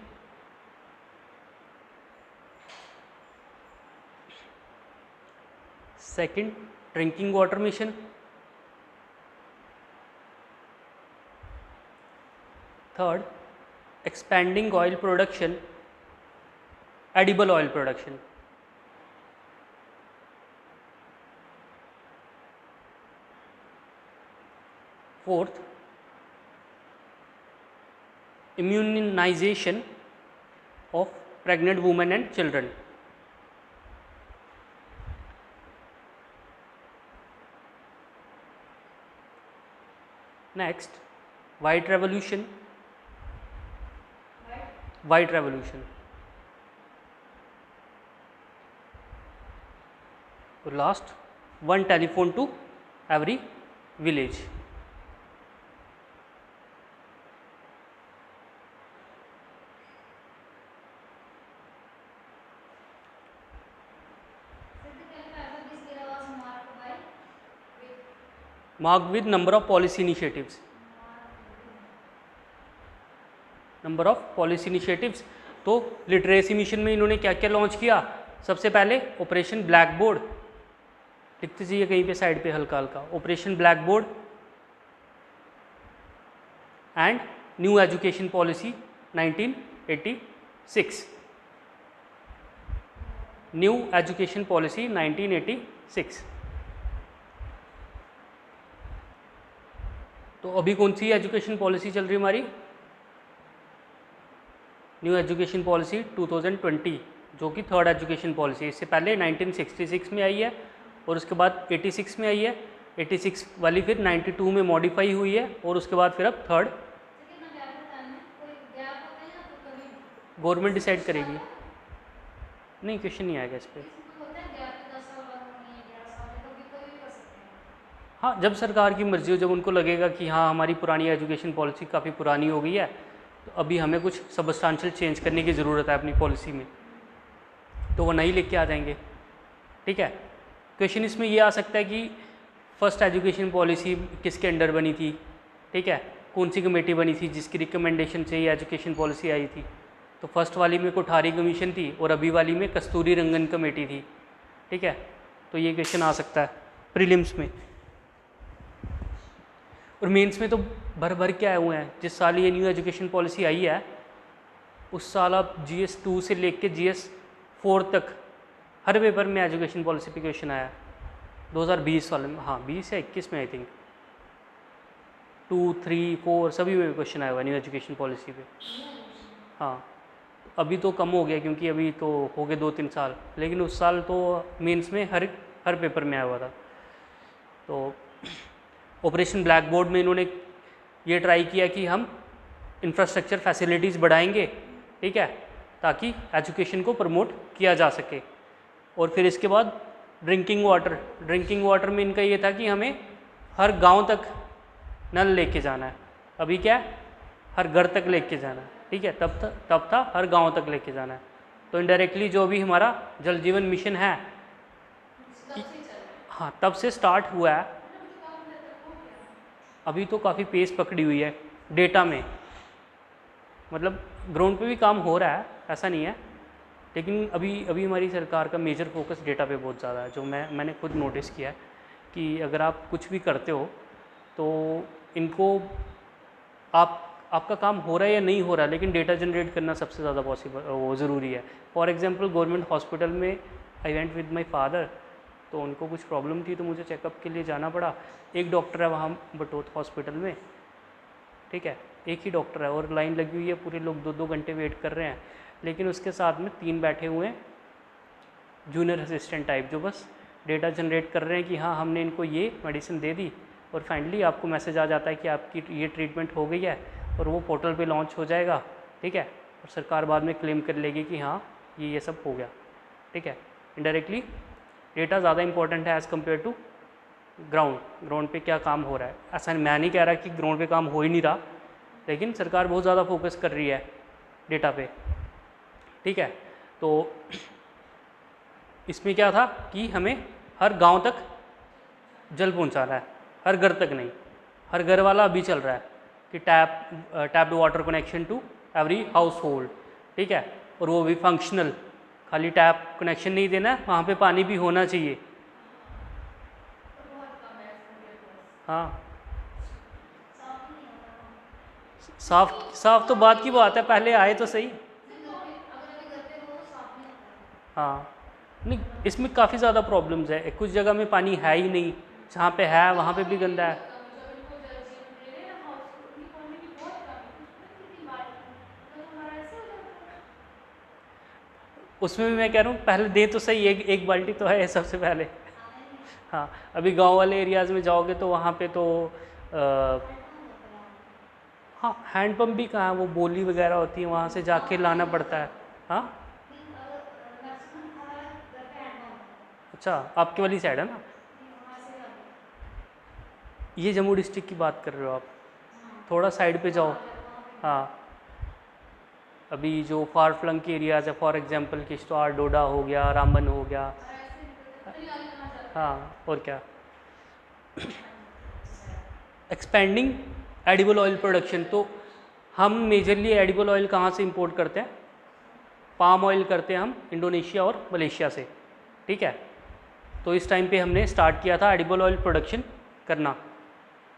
S1: Second, drinking water mission. Third, expanding oil production, edible oil production. Fourth, immunization of pregnant women and children. Next, white revolution. White revolution. Last, one telephone to every village. Marked with number of policy initiatives. Number of policy initiatives. तो लिटरेसी मिशन में इन्होंने क्या क्या लॉन्च किया? सबसे पहले ऑपरेशन ब्लैक बोर्ड, लिखते जाइए कहीं पे साइड पे हल्का हल्का, operation black board and new education policy 1986। New education policy 1986। तो अभी कौन सी एजुकेशन पॉलिसी चल रही हमारी? न्यू एजुकेशन पॉलिसी 2020, जो कि थर्ड एजुकेशन पॉलिसी। इससे पहले 1966 में आई है और उसके बाद 86 में आई है। 86 वाली फिर 92 में मॉडिफाई हुई है और उसके बाद फिर अब थर्ड गवर्नमेंट डिसाइड करेगी। नहीं, क्वेश्चन नहीं आएगा इस पर। हाँ, जब सरकार की मर्जी हो, जब उनको लगेगा कि हाँ हमारी पुरानी एजुकेशन पॉलिसी काफ़ी पुरानी हो गई है, तो अभी हमें कुछ सबस्टांशियल चेंज करने की ज़रूरत है अपनी पॉलिसी में, तो वो नहीं लेके आ जाएंगे। ठीक है। क्वेश्चन इसमें ये आ सकता है कि फर्स्ट एजुकेशन पॉलिसी किसके अंडर बनी थी? ठीक है, कौन सी कमेटी बनी थी जिसकी रिकमेंडेशन से ये एजुकेशन पॉलिसी आई थी? तो फर्स्ट वाली में कोठारी कमीशन थी और अभी वाली में कस्तूरी रंगन कमेटी थी। ठीक है, तो ये क्वेश्चन आ सकता है प्रीलिम्स में। और मेंस में तो भर भर के आए हुए हैं। जिस साल ये न्यू एजुकेशन पॉलिसी आई है उस साल आप GS 2 से लेके GS 4 तक हर पेपर में एजुकेशन पॉलिसी पे क्वेश्चन आया है। 2020 वाले में, हाँ 20 या 21 में आई थिंक, 2, 3, 4 सभी में क्वेश्चन आया हुआ है न्यू एजुकेशन पॉलिसी पे। हाँ, अभी तो कम हो गया क्योंकि अभी तो हो गए 2-3 साल, लेकिन उस साल तो मेंस में हर पेपर में आया हुआ था। तो ऑपरेशन ब्लैक बोर्ड में इन्होंने ये ट्राई किया कि हम इंफ्रास्ट्रक्चर फैसिलिटीज़ बढ़ाएंगे, ठीक है, ताकि एजुकेशन को प्रमोट किया जा सके। और फिर इसके बाद ड्रिंकिंग वाटर में इनका ये था कि हमें हर गांव तक नल लेके जाना है। अभी क्या है, हर घर तक लेके जाना है। ठीक है, तब था हर गांव तक लेके जाना है। तो इनडायरेक्टली जो भी हमारा जल जीवन मिशन है, हाँ तब से स्टार्ट हुआ है। अभी तो काफ़ी पेस पकड़ी हुई है डेटा में, मतलब ग्राउंड पे भी काम हो रहा है, ऐसा नहीं है, लेकिन अभी हमारी सरकार का मेजर फोकस डेटा पे बहुत ज़्यादा है। जो मैंने खुद नोटिस किया है कि अगर आप कुछ भी करते हो तो इनको आपका काम हो रहा है या नहीं हो रहा है, लेकिन डेटा जनरेट करना सबसे ज़्यादा पॉसिबल वो ज़रूरी है। फॉर एग्जांपल गवर्नमेंट हॉस्पिटल में I went with my father, तो उनको कुछ प्रॉब्लम थी तो मुझे चेकअप के लिए जाना पड़ा। एक डॉक्टर है वहाँ बटोत हॉस्पिटल में, ठीक है, एक ही डॉक्टर है और लाइन लगी हुई है, पूरे लोग 2-2 घंटे वेट कर रहे हैं, लेकिन उसके साथ में 3 बैठे हुए हैं जूनियर असिस्टेंट टाइप, जो बस डेटा जनरेट कर रहे हैं कि हाँ हमने इनको ये मेडिसिन दे दी और फाइनली आपको मैसेज आ जाता है कि आपकी ये ट्रीटमेंट हो गई है और वो पोर्टल पे लॉन्च हो जाएगा। ठीक है, और सरकार बाद में क्लेम कर लेगी कि हाँ ये सब हो गया। ठीक है, इनडायरेक्टली डेटा ज़्यादा इंपॉर्टेंट है एज़ कम्पेयर टू ग्राउंड पे क्या काम हो रहा है। ऐसा मैं नहीं कह रहा कि ग्राउंड पे काम हो ही नहीं रहा, लेकिन सरकार बहुत ज़्यादा फोकस कर रही है डेटा पे। ठीक है, तो इसमें क्या था कि हमें हर गांव तक जल पहुंचाना है, हर घर तक नहीं। हर घर वाला अभी चल रहा है कि tapped water connection to every household. ठीक है, और वो भी फंक्शनल, खाली टैप कनेक्शन नहीं देना है, वहाँ पे पानी भी होना चाहिए। हाँ, साफ तो बात की बात है, पहले आए तो सही। हाँ, नहीं इसमें काफ़ी ज़्यादा प्रॉब्लम्स है। कुछ जगह में पानी है ही नहीं, जहाँ पे है वहाँ पे भी गंदा है। उसमें भी मैं कह रहा हूँ पहले दे तो सही, एक बाल्टी तो है सबसे पहले। हाँ, अभी गांव वाले एरियाज़ में जाओगे तो वहाँ पे तो हाँ हैंडपम्प भी कहाँ है, वो बोली वगैरह होती है, वहाँ से जाके लाना पड़ता है। हाँ, अच्छा आपके वाली साइड है ना, ये जम्मू डिस्ट्रिक्ट की बात कर रहे हो आप, थोड़ा साइड पे जाओ। हाँ, अभी जो फार फ्लंग के एरियाज़ है, फॉर एग्जांपल किश्तवाड़, डोडा हो गया, रामबन हो गया। हाँ, और क्या, एक्सपेंडिंग एडिबल ऑयल प्रोडक्शन। तो हम मेजरली एडिबल ऑयल कहाँ से इंपोर्ट करते हैं? पाम ऑयल करते हैं हम इंडोनेशिया और मलेशिया से। ठीक है, तो इस टाइम पे हमने स्टार्ट किया था एडिबल ऑयल प्रोडक्शन करना,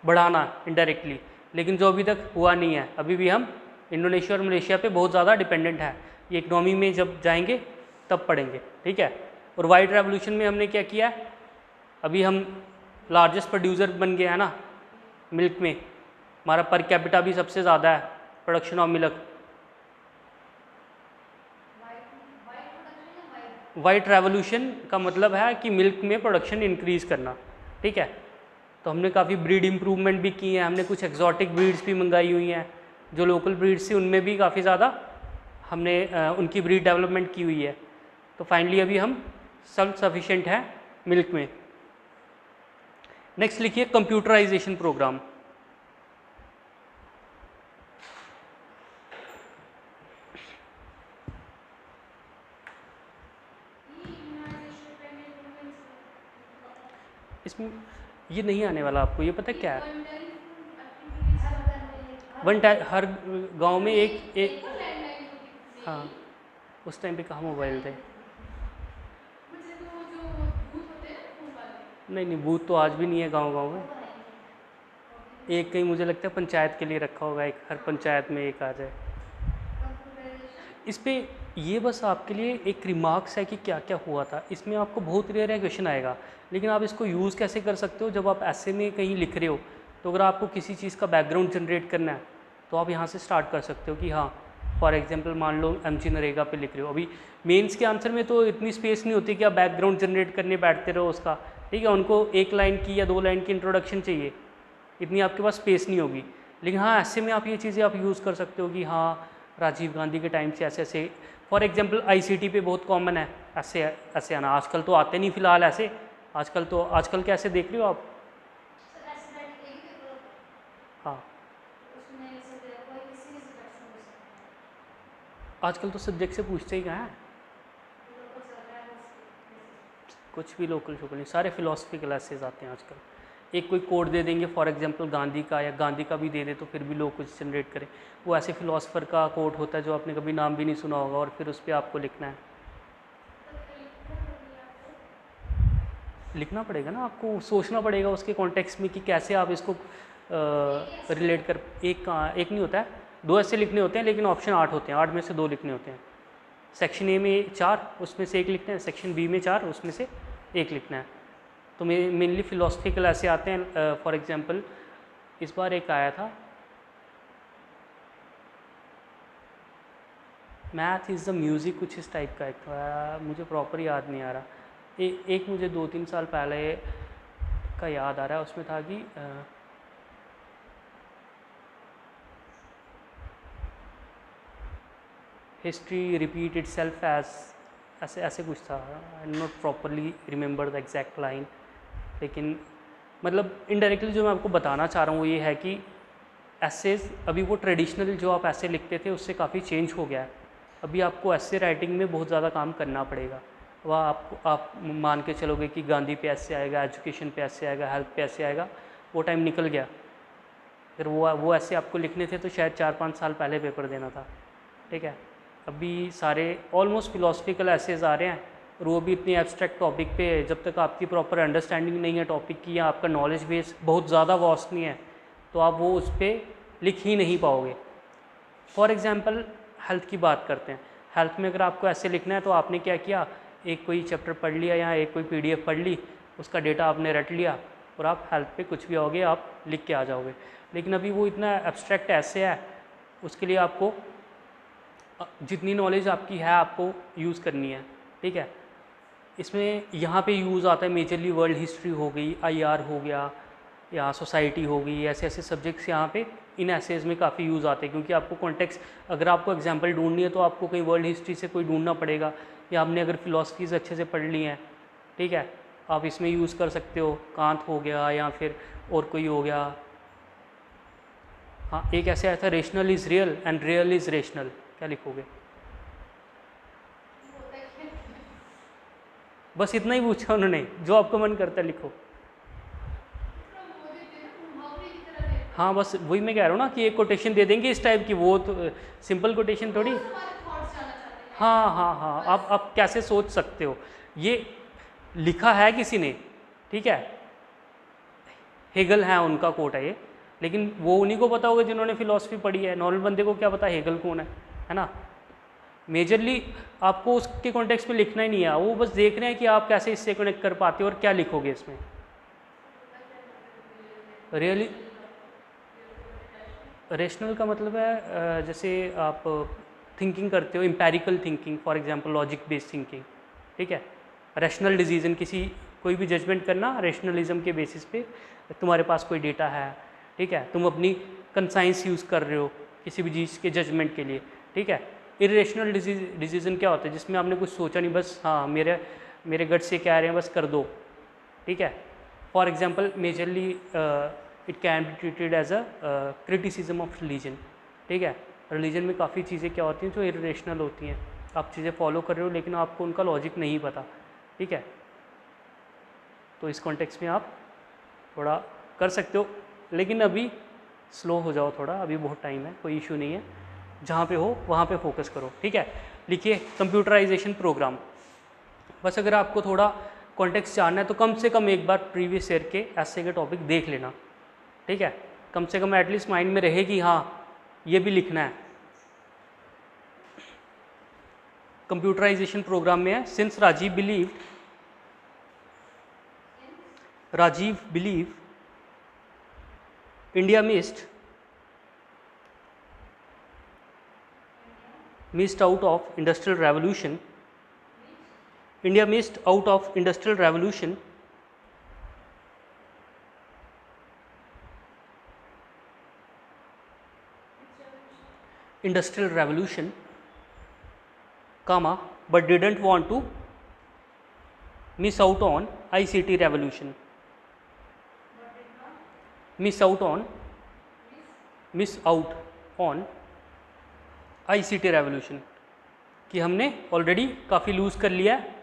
S1: बढ़ाना इनडायरेक्टली, लेकिन जो अभी तक हुआ नहीं है। अभी भी हम इंडोनेशिया और मलेशिया पे बहुत ज़्यादा डिपेंडेंट है। ये इकनॉमी में जब जाएंगे तब पढ़ेंगे, ठीक है। और वाइट रेवोल्यूशन में हमने क्या किया, अभी हम लार्जेस्ट प्रोड्यूसर बन गए हैं ना मिल्क में, हमारा पर कैपिटा भी सबसे ज़्यादा है production of milk. White revolution का मतलब है कि मिल्क में प्रोडक्शन इंक्रीज़ करना, ठीक है। तो हमने काफ़ी ब्रीड इम्प्रूवमेंट भी की है, हमने कुछ एक्जॉटिक ब्रीड्स भी मंगाई हुई हैं, जो लोकल ब्रीड्स थी उनमें भी काफ़ी ज़्यादा हमने उनकी ब्रीड डेवलपमेंट की हुई है। तो फाइनली अभी हम सेल्फ सफिशिएंट हैं मिल्क में। नेक्स्ट लिखिए कंप्यूटराइजेशन प्रोग्राम। इसमें ये नहीं आने वाला आपको, ये पता क्या है, वन टाइम हर गांव में एक हाँ, उस टाइम पे कहाँ मोबाइल थे। नहीं नहीं, बूथ तो आज भी नहीं है गांव गांव में। एक कहीं मुझे लगता है पंचायत के लिए रखा होगा, एक हर पंचायत में एक आ जाए। इस पे ये बस आपके लिए एक रिमार्क्स है कि क्या क्या हुआ था। इसमें आपको बहुत रेयर क्वेश्चन आएगा, लेकिन आप इसको यूज़ कैसे कर सकते हो, जब आप ऐसे में कहीं लिख रहे हो तो अगर आपको किसी चीज़ का बैकग्राउंड जनरेट करना है तो आप यहाँ से स्टार्ट कर सकते हो कि हाँ फॉर एग्जांपल मान लो एमजी नरेगा पे लिख रहे हो। अभी मेंस के आंसर में तो इतनी स्पेस नहीं होती कि आप बैकग्राउंड जनरेट करने बैठते रहो उसका, ठीक है। उनको एक लाइन की या 2 लाइन की इंट्रोडक्शन चाहिए, इतनी आपके पास स्पेस नहीं होगी। लेकिन हाँ ऐसे में आप ये चीज़ें आप यूज़ कर सकते हो कि हाँ राजीव गांधी के टाइम से ऐसे ऐसे, फॉर एग्जांपल आईसीटी पे बहुत कॉमन है ऐसे ऐसे आना। आजकल तो आते नहीं फिलहाल ऐसे, आजकल कैसे देख रहे हो आप। हाँ आजकल तो सब्जेक्ट से पूछते ही कहाँ हैं, कुछ भी लोकल शोकल नहीं, सारे फिलोसफी क्लासेस आते हैं आजकल। एक कोई कोड दे देंगे फॉर एग्जांपल गांधी का, या गांधी का भी दे दे तो फिर भी लोग कुछ जनरेट करें। वो ऐसे फिलोसफर का कोड होता है जो आपने कभी नाम भी नहीं सुना होगा और फिर उस पर आपको लिखना है। लिखना पड़ेगा ना, आपको सोचना पड़ेगा उसके कॉन्टेक्स्ट में कि कैसे आप इसको रिलेट कर। एक नहीं होता है, 2 ऐसे लिखने होते हैं, लेकिन ऑप्शन 8 होते हैं, 8 में से 2 लिखने होते हैं। सेक्शन ए में 4 उसमें से 1 लिखना है, सेक्शन बी में 4 उसमें से 1 लिखना है। तो मेनली फिलोसफिकल ऐसे आते हैं। फॉर एग्जांपल इस बार एक आया था, मैथ इज़ द म्यूज़िक, कुछ इस टाइप का एक था, मुझे प्रॉपर याद नहीं आ रहा। एक मुझे 2-3 साल पहले का याद आ रहा है, उसमें था कि history repeat itself as, ऐसे ऐसे कुछ था। I not properly remember the exact line, लेकिन मतलब इनडायरेक्टली जो मैं आपको बताना चाह रहा हूँ वो ये है कि एसेज अभी वो ट्रेडिशनल जो आप ऐसे लिखते थे उससे काफ़ी चेंज हो गया है। अभी आपको ऐसे राइटिंग में बहुत ज़्यादा काम करना पड़ेगा। वह आप मान के चलोगे कि गांधी पे ऐसे आएगा, एजुकेशन पे ऐसे आएगा, हेल्थ पे ऐसे आएगा, वो टाइम निकल गया। फिर वो ऐसे आपको लिखने थे तो शायद 4-5 साल पहले पेपर देना था, ठीक है। अभी सारे ऑलमोस्ट फिलोसफिकल एसेज आ रहे हैं और वो भी इतनी एब्स्ट्रैक्ट टॉपिक पे है, जब तक आपकी प्रॉपर अंडरस्टैंडिंग नहीं है टॉपिक की या आपका नॉलेज बेस बहुत ज़्यादा वास्ट नहीं है तो आप वो उस पर लिख ही नहीं पाओगे। फॉर एग्जांपल हेल्थ की बात करते हैं। हेल्थ में अगर आपको ऐसे लिखना है तो आपने क्या किया, एक कोई चैप्टर पढ़ लिया या एक कोई पीडीएफ पढ़ ली, उसका डेटा आपने रट लिया और आप हेल्थ पे कुछ भी आओगे आप लिख के आ जाओगे। लेकिन अभी वो इतना एब्स्ट्रैक्ट ऐसे है, उसके लिए आपको जितनी नॉलेज आपकी है आपको यूज़ करनी है, ठीक है। इसमें यहाँ पे यूज़ आता है मेजरली वर्ल्ड हिस्ट्री हो गई, आईआर हो गया या सोसाइटी हो गई, ऐसे ऐसे सब्जेक्ट्स यहाँ पे इन एसेज में काफ़ी यूज़ आते हैं। क्योंकि आपको कॉन्टेक्स्ट, अगर आपको एग्जांपल ढूंढनी है तो आपको कहीं वर्ल्ड हिस्ट्री से कोई ढूंढना पड़ेगा, या आपने अगर फिलोसफीज़ अच्छे से पढ़ ली हैं, ठीक है, आप इसमें यूज़ कर सकते हो। कांत हो गया या फिर और कोई हो गया। हाँ एक ऐसे आया था, rational is real and real is rational, क्या लिखोगे? बस इतना ही पूछा उन्होंने, जो आपको मन करता है लिखो। हाँ बस वही मैं कह रहा हूँ ना कि एक कोटेशन दे देंगे इस टाइप की, वो तो सिंपल कोटेशन थोड़ी। हाँ हाँ हाँ, आप कैसे सोच सकते हो, ये लिखा है किसी ने, ठीक है, हेगल है उनका कोट है ये, लेकिन वो उन्हीं को पता होगा जिन्होंने फिलॉसफी पढ़ी है। नॉर्मल बंदे को क्या पता हेगल कौन है ना। मेजरली आपको उसके कॉन्टेक्स्ट में लिखना ही नहीं है, वो बस देख रहे हैं कि आप कैसे इससे कनेक्ट कर पाते हो और क्या लिखोगे इसमें। रियली रेशनल का मतलब है जैसे आप थिंकिंग करते हो, empirical thinking, for example logic based thinking, ठीक है। रैशनल डिसीजन, किसी कोई भी जजमेंट करना रैशनलिज्म के बेसिस पे, तुम्हारे पास कोई डेटा है, ठीक है, तुम अपनी कंसाइंस यूज़ कर रहे हो किसी भी चीज़ के जजमेंट के लिए, ठीक है। इरेशनल डिसीजन क्या होता है, जिसमें आपने कुछ सोचा नहीं, बस हाँ मेरे गट से कह रहे हैं बस कर दो, ठीक है। For example majorly it can be treated as a criticism of religion, ठीक है। रिलीजन में काफ़ी चीज़ें क्या होती हैं जो इरेशनल होती हैं, आप चीज़ें फॉलो कर रहे हो लेकिन आपको उनका लॉजिक नहीं पता, ठीक है। तो इस कॉन्टेक्स्ट में आप थोड़ा कर सकते हो, लेकिन अभी स्लो हो जाओ थोड़ा, अभी बहुत टाइम है, कोई इशू नहीं है, जहाँ पे हो वहाँ पे फोकस करो, ठीक है। लिखिए कंप्यूटराइजेशन प्रोग्राम। बस अगर आपको थोड़ा कॉन्टेक्स्ट जानना है तो कम से कम एक बार प्रीवियस ईयर के ऐसे के टॉपिक देख लेना, ठीक है। कम से कम एटलीस्ट माइंड में रहे कि हाँ ये भी लिखना है। कंप्यूटराइजेशन प्रोग्राम में है, since Rajiv believe India missed out of industrial revolution, India missed out of industrial revolution, comma, but didn't want to miss out on ICT revolution, miss out on ICT revolution, कि हमने ऑलरेडी काफ़ी लूज़ कर लिया है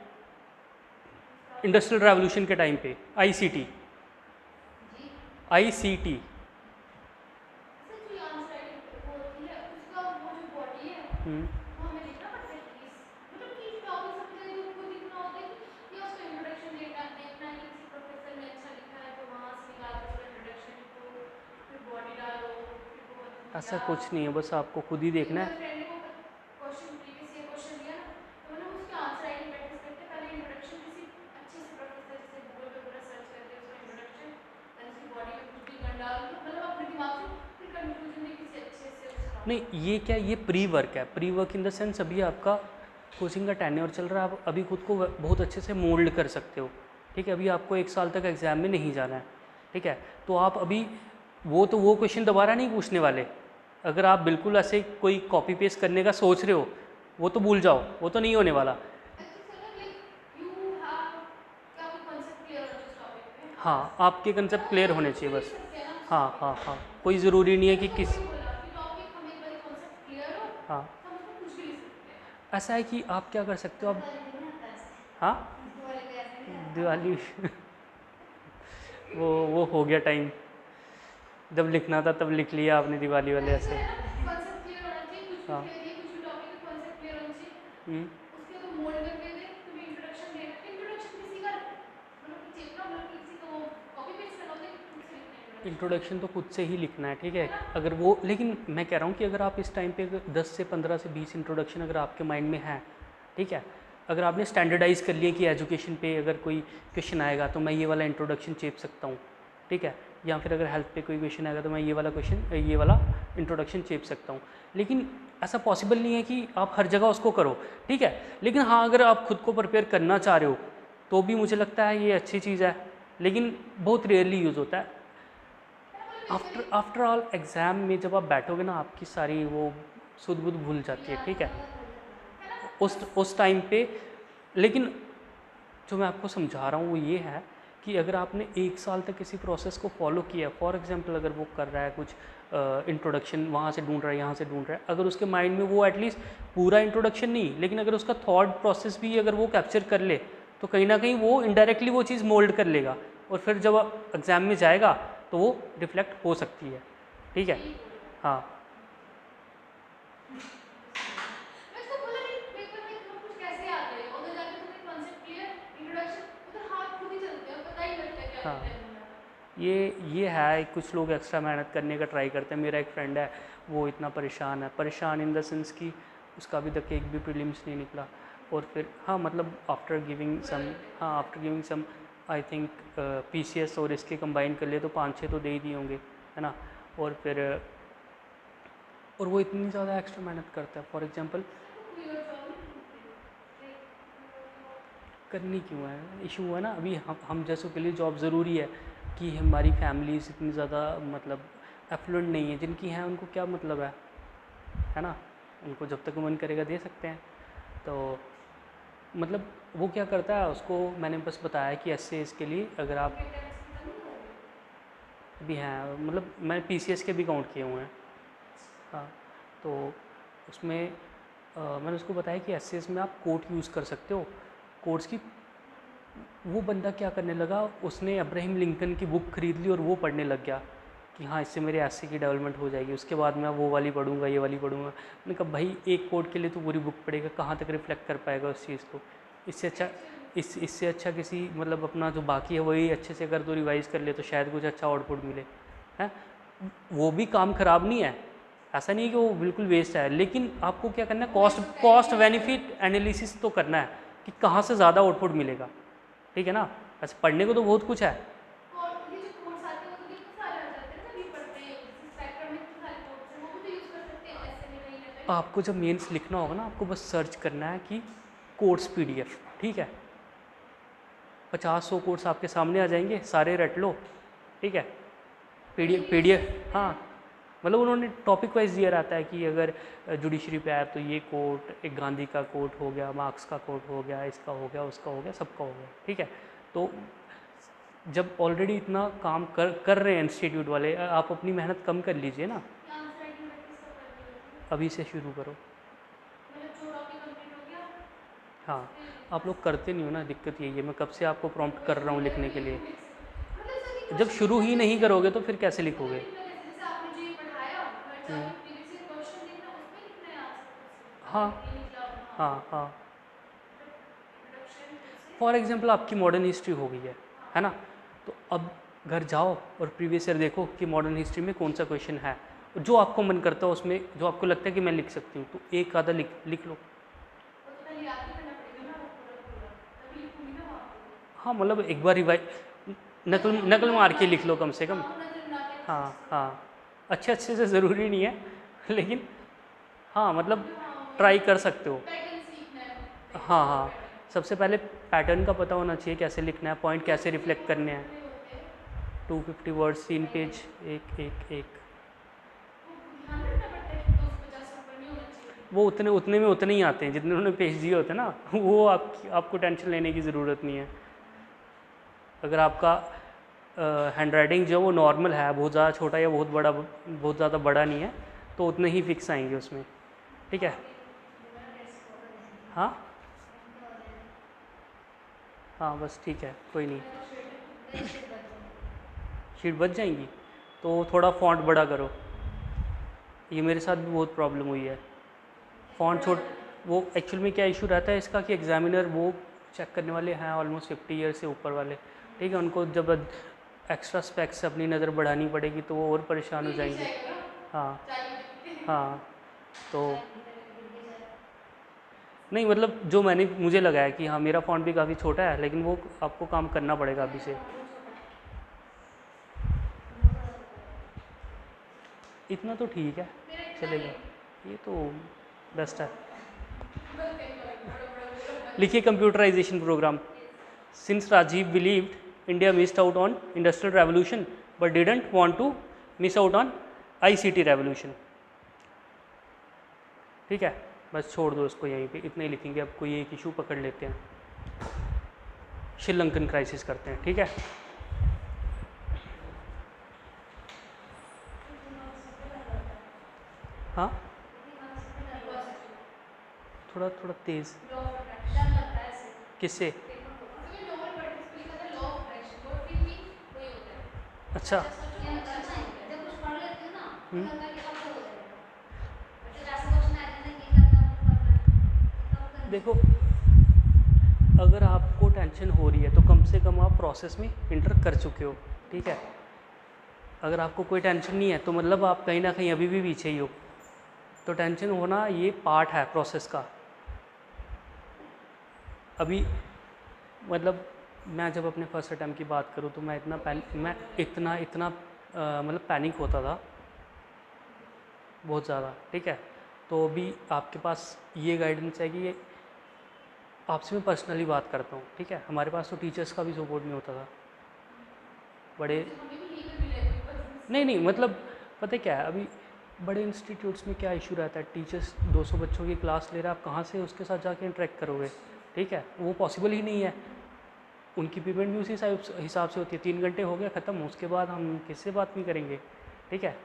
S1: इंडस्ट्रियल रेवोल्यूशन के टाइम पे। ICT ऐसा कुछ नहीं है, बस आपको खुद ही देखना है। नहीं ये क्या, ये प्री वर्क है, pre work in the sense अभी आपका कोचिंग का टेन्योर चल रहा है, आप अभी खुद को बहुत अच्छे से मोल्ड कर सकते हो, ठीक है। अभी आपको 1 साल तक एग्ज़ाम में नहीं जाना है, ठीक है। तो आप अभी वो क्वेश्चन दोबारा नहीं पूछने वाले। अगर आप बिल्कुल ऐसे कोई कॉपी पेस्ट करने का सोच रहे हो, वो तो भूल जाओ, वो तो नहीं होने वाला। हाँ आपके कंसेप्ट क्लियर होने चाहिए बस। हाँ, कोई ज़रूरी नहीं है कि किस, हाँ ऐसा है कि आप क्या कर सकते हो आप, हाँ दिवाली वो हो गया टाइम, जब लिखना था तब लिख लिया आपने दिवाली वाले ऐसे। हाँ इंट्रोडक्शन तो खुद से ही लिखना है, ठीक है। अगर वो, लेकिन मैं कह रहा हूँ कि अगर आप इस टाइम पे 10 से 15 से 20 इंट्रोडक्शन अगर आपके माइंड में है, ठीक है, अगर आपने स्टैंडर्डाइज कर लिया कि एजुकेशन पे अगर कोई क्वेश्चन आएगा तो मैं ये वाला इंट्रोडक्शन चेप सकता हूँ, ठीक है, या फिर अगर हेल्थ पे कोई क्वेश्चन आएगा तो मैं ये वाला इंट्रोडक्शन चेप सकता हूँ। लेकिन ऐसा पॉसिबल नहीं है कि आप हर जगह उसको करो, ठीक है। लेकिन हाँ अगर आप खुद को प्रिपेयर करना चाह रहे हो तो भी मुझे लगता है ये अच्छी चीज़ है, लेकिन बहुत रेयरली यूज़ होता है। आफ्टर ऑल एग्ज़ाम में जब आप बैठोगे ना, आपकी सारी वो सुध बुध भूल जाती है, ठीक है, उस टाइम पे। लेकिन जो मैं आपको समझा रहा हूँ वो ये है कि अगर आपने 1 साल तक किसी प्रोसेस को फॉलो किया, फॉर एग्जांपल अगर वो कर रहा है कुछ इंट्रोडक्शन वहाँ से ढूंढ रहा है, यहाँ से ढूंढ रहा है, अगर उसके माइंड में वो एटलीस्ट पूरा इंट्रोडक्शन नहीं, लेकिन अगर उसका थॉट प्रोसेस भी अगर वो कैप्चर कर ले, तो कहीं ना कहीं वो इनडायरेक्टली वो चीज़ मोल्ड कर लेगा, और फिर जब एग्ज़ाम में जाएगा तो वो रिफ्लेक्ट हो सकती है, ठीक है। हाँ हाँ ये है, कुछ लोग एक्स्ट्रा मेहनत करने का ट्राई करते हैं। मेरा एक फ्रेंड है वो इतना परेशान है, परेशान इन द सेंस कि उसका अभी तक एक भी प्रीलिम्स नहीं निकला। और फिर हाँ मतलब after giving some I think PCS और इसके कंबाइन कर लिए तो 5-6 तो दे ही दिए होंगे, है ना। और फिर और वो इतनी ज़्यादा एक्स्ट्रा मेहनत करता है। फॉर एग्जांपल करनी क्यों है, इशू है ना अभी हम जैसों के लिए जॉब ज़रूरी है कि हमारी फैमिलीज इतनी ज़्यादा मतलब एफ्लुएंट नहीं है, जिनकी हैं उनको क्या मतलब है ना, उनको जब तक मन करेगा दे सकते हैं। तो मतलब वो क्या करता है, उसको मैंने बस बताया कि ऐसे इसके लिए अगर आप भी हैं, मतलब मैंने PCS के भी काउंट किए हुए हैं। हाँ तो उसमें मैंने उसको बताया कि ऐसे इसमें आप कोट यूज़ कर सकते हो, कोट्स की। वो बंदा क्या करने लगा, उसने अब्राहम लिंकन की बुक खरीद ली और वो पढ़ने लग गया कि हाँ इससे मेरे ऐसे की डेवलपमेंट हो जाएगी, उसके बाद मैं वो वाली पढ़ूंगा, ये वाली पढ़ूंगा। मैंने कहा भाई एक कोट के लिए तो पूरी बुक पढ़ेगा, कहाँ तक रिफ्लेक्ट कर पाएगा उस चीज़ को। इससे अच्छा किसी मतलब अपना जो बाकी है वही अच्छे से अगर तो रिवाइज़ कर ले तो शायद कुछ अच्छा आउटपुट मिले, हैं। वो भी काम ख़राब नहीं है, ऐसा नहीं कि वो बिल्कुल वेस्ट है, लेकिन आपको क्या करना है, कॉस्ट बेनिफिट एनालिसिस तो करना है कि कहाँ से ज़्यादा आउटपुट मिलेगा, ठीक है ना। ऐसे पढ़ने को तो बहुत कुछ है। आपको जब मेंस लिखना होगा ना, आपको बस सर्च करना है कि कोर्स PDF, ठीक है। 50-100 कोर्स आपके सामने आ जाएंगे, सारे रट लो, ठीक है। PDF हाँ मतलब उन्होंने टॉपिक वाइज दिया रहता है कि अगर जुडिशरी पे आए तो ये कोर्ट, एक गांधी का कोर्ट हो गया, मार्क्स का कोर्ट हो गया, इसका हो गया, उसका हो गया, सबका हो गया, ठीक है। तो जब ऑलरेडी इतना काम कर रहे हैं इंस्टीट्यूट वाले, आप अपनी मेहनत कम कर लीजिए ना, अभी से शुरू करो। हाँ आप लोग करते नहीं हो ना, दिक्कत यही है। मैं कब से आपको प्रॉम्प्ट कर रहा हूँ लिखने के लिए, जब शुरू ही नहीं करोगे तो फिर कैसे लिखोगे। हाँ हाँ हाँ फॉर एग्जांपल आपकी मॉडर्न हिस्ट्री हो गई है ना, तो अब घर जाओ और प्रीवियस ईयर देखो कि मॉडर्न हिस्ट्री में कौन सा क्वेश्चन है, जो आपको मन करता है उसमें, जो आपको लगता है कि मैं लिख सकती हूँ, तो एक आधा लिख लो। हाँ मतलब एक बार रिवाइज नकल मार के लिख लो कम से कम। हाँ हाँ अच्छे से ज़रूरी नहीं है लेकिन हाँ मतलब ट्राई कर सकते हो। हाँ हाँ सबसे पहले पैटर्न का पता होना चाहिए, कैसे लिखना है, पॉइंट कैसे रिफ्लेक्ट करने हैं। 250 वर्ड्स 3 पेज, एक एक एक वो उतने में उतने ही आते हैं जितने उन्होंने पेज दिए होते हैं ना वो आपको टेंशन लेने की ज़रूरत नहीं है। अगर आपका हैंड राइटिंग जो वो नॉर्मल है, बहुत ज़्यादा छोटा या बहुत ज़्यादा बड़ा नहीं है, तो उतने ही फिक्स आएंगे उसमें, ठीक है। हाँ हाँ बस ठीक है, कोई नहीं। शीट बच जाएंगी तो थोड़ा फॉन्ट बड़ा करो, ये मेरे साथ भी बहुत प्रॉब्लम हुई है। फॉन्ट छोट वो एक्चुअल में क्या इशू रहता है इसका कि एग्जामिनर वो चेक करने वाले हैं ऑलमोस्ट 50 ईयर से ऊपर वाले, ठीक है। उनको जब एक्स्ट्रा स्पेक्स से अपनी नज़र बढ़ानी पड़ेगी तो वो और परेशान हो जाएंगे। हाँ हाँ तो नहीं मतलब जो मुझे लगा है कि हाँ मेरा फॉन्ट भी काफ़ी छोटा है, लेकिन वो आपको काम करना पड़ेगा अभी से। इतना तो ठीक है, चलेगा, ये तो बेस्ट है। लिखिए computerisation program. Since Rajiv believed India missed out on industrial revolution but didn't want to miss out on ICT revolution, ठीक है। बस छोड़ दो इसको यहीं पे, इतने ही लिखेंगे। अब कोई एक इशू पकड़ लेते हैं, श्रीलंकन क्राइसिस करते हैं, ठीक है। हाँ थोड़ा थोड़ा तेज किससे? अच्छा देखो अगर आपको टेंशन हो रही है तो कम से कम आप प्रोसेस में इंटर कर चुके हो, ठीक है। अगर आपको कोई टेंशन नहीं है तो मतलब आप कहीं ना कहीं अभी भी पीछे ही हो, तो टेंशन होना ये पार्ट है प्रोसेस का। अभी मतलब मैं जब अपने फर्स्ट अटैम्प्ट की बात करूँ तो मैं इतना मतलब पैनिक होता था बहुत ज़्यादा, ठीक है। तो अभी आपके पास ये गाइडेंस है कि ये आपसे मैं पर्सनली बात करता हूँ, ठीक है। हमारे पास तो टीचर्स का भी सपोर्ट नहीं होता था बड़े, नहीं मतलब पता क्या है, अभी बड़े इंस्टीट्यूट्स में क्या इशू रहता है, टीचर्स 200 बच्चों की क्लास ले रहा है, आप कहाँ से उसके साथ जाके इंटरेक्ट करोगे, ठीक है। वो पॉसिबल ही नहीं है, उनकी पेमेंट भी उसी हिसाब से होती है, 3 घंटे हो गया ख़त्म, उसके बाद हम किससे बात नहीं करेंगे, ठीक है।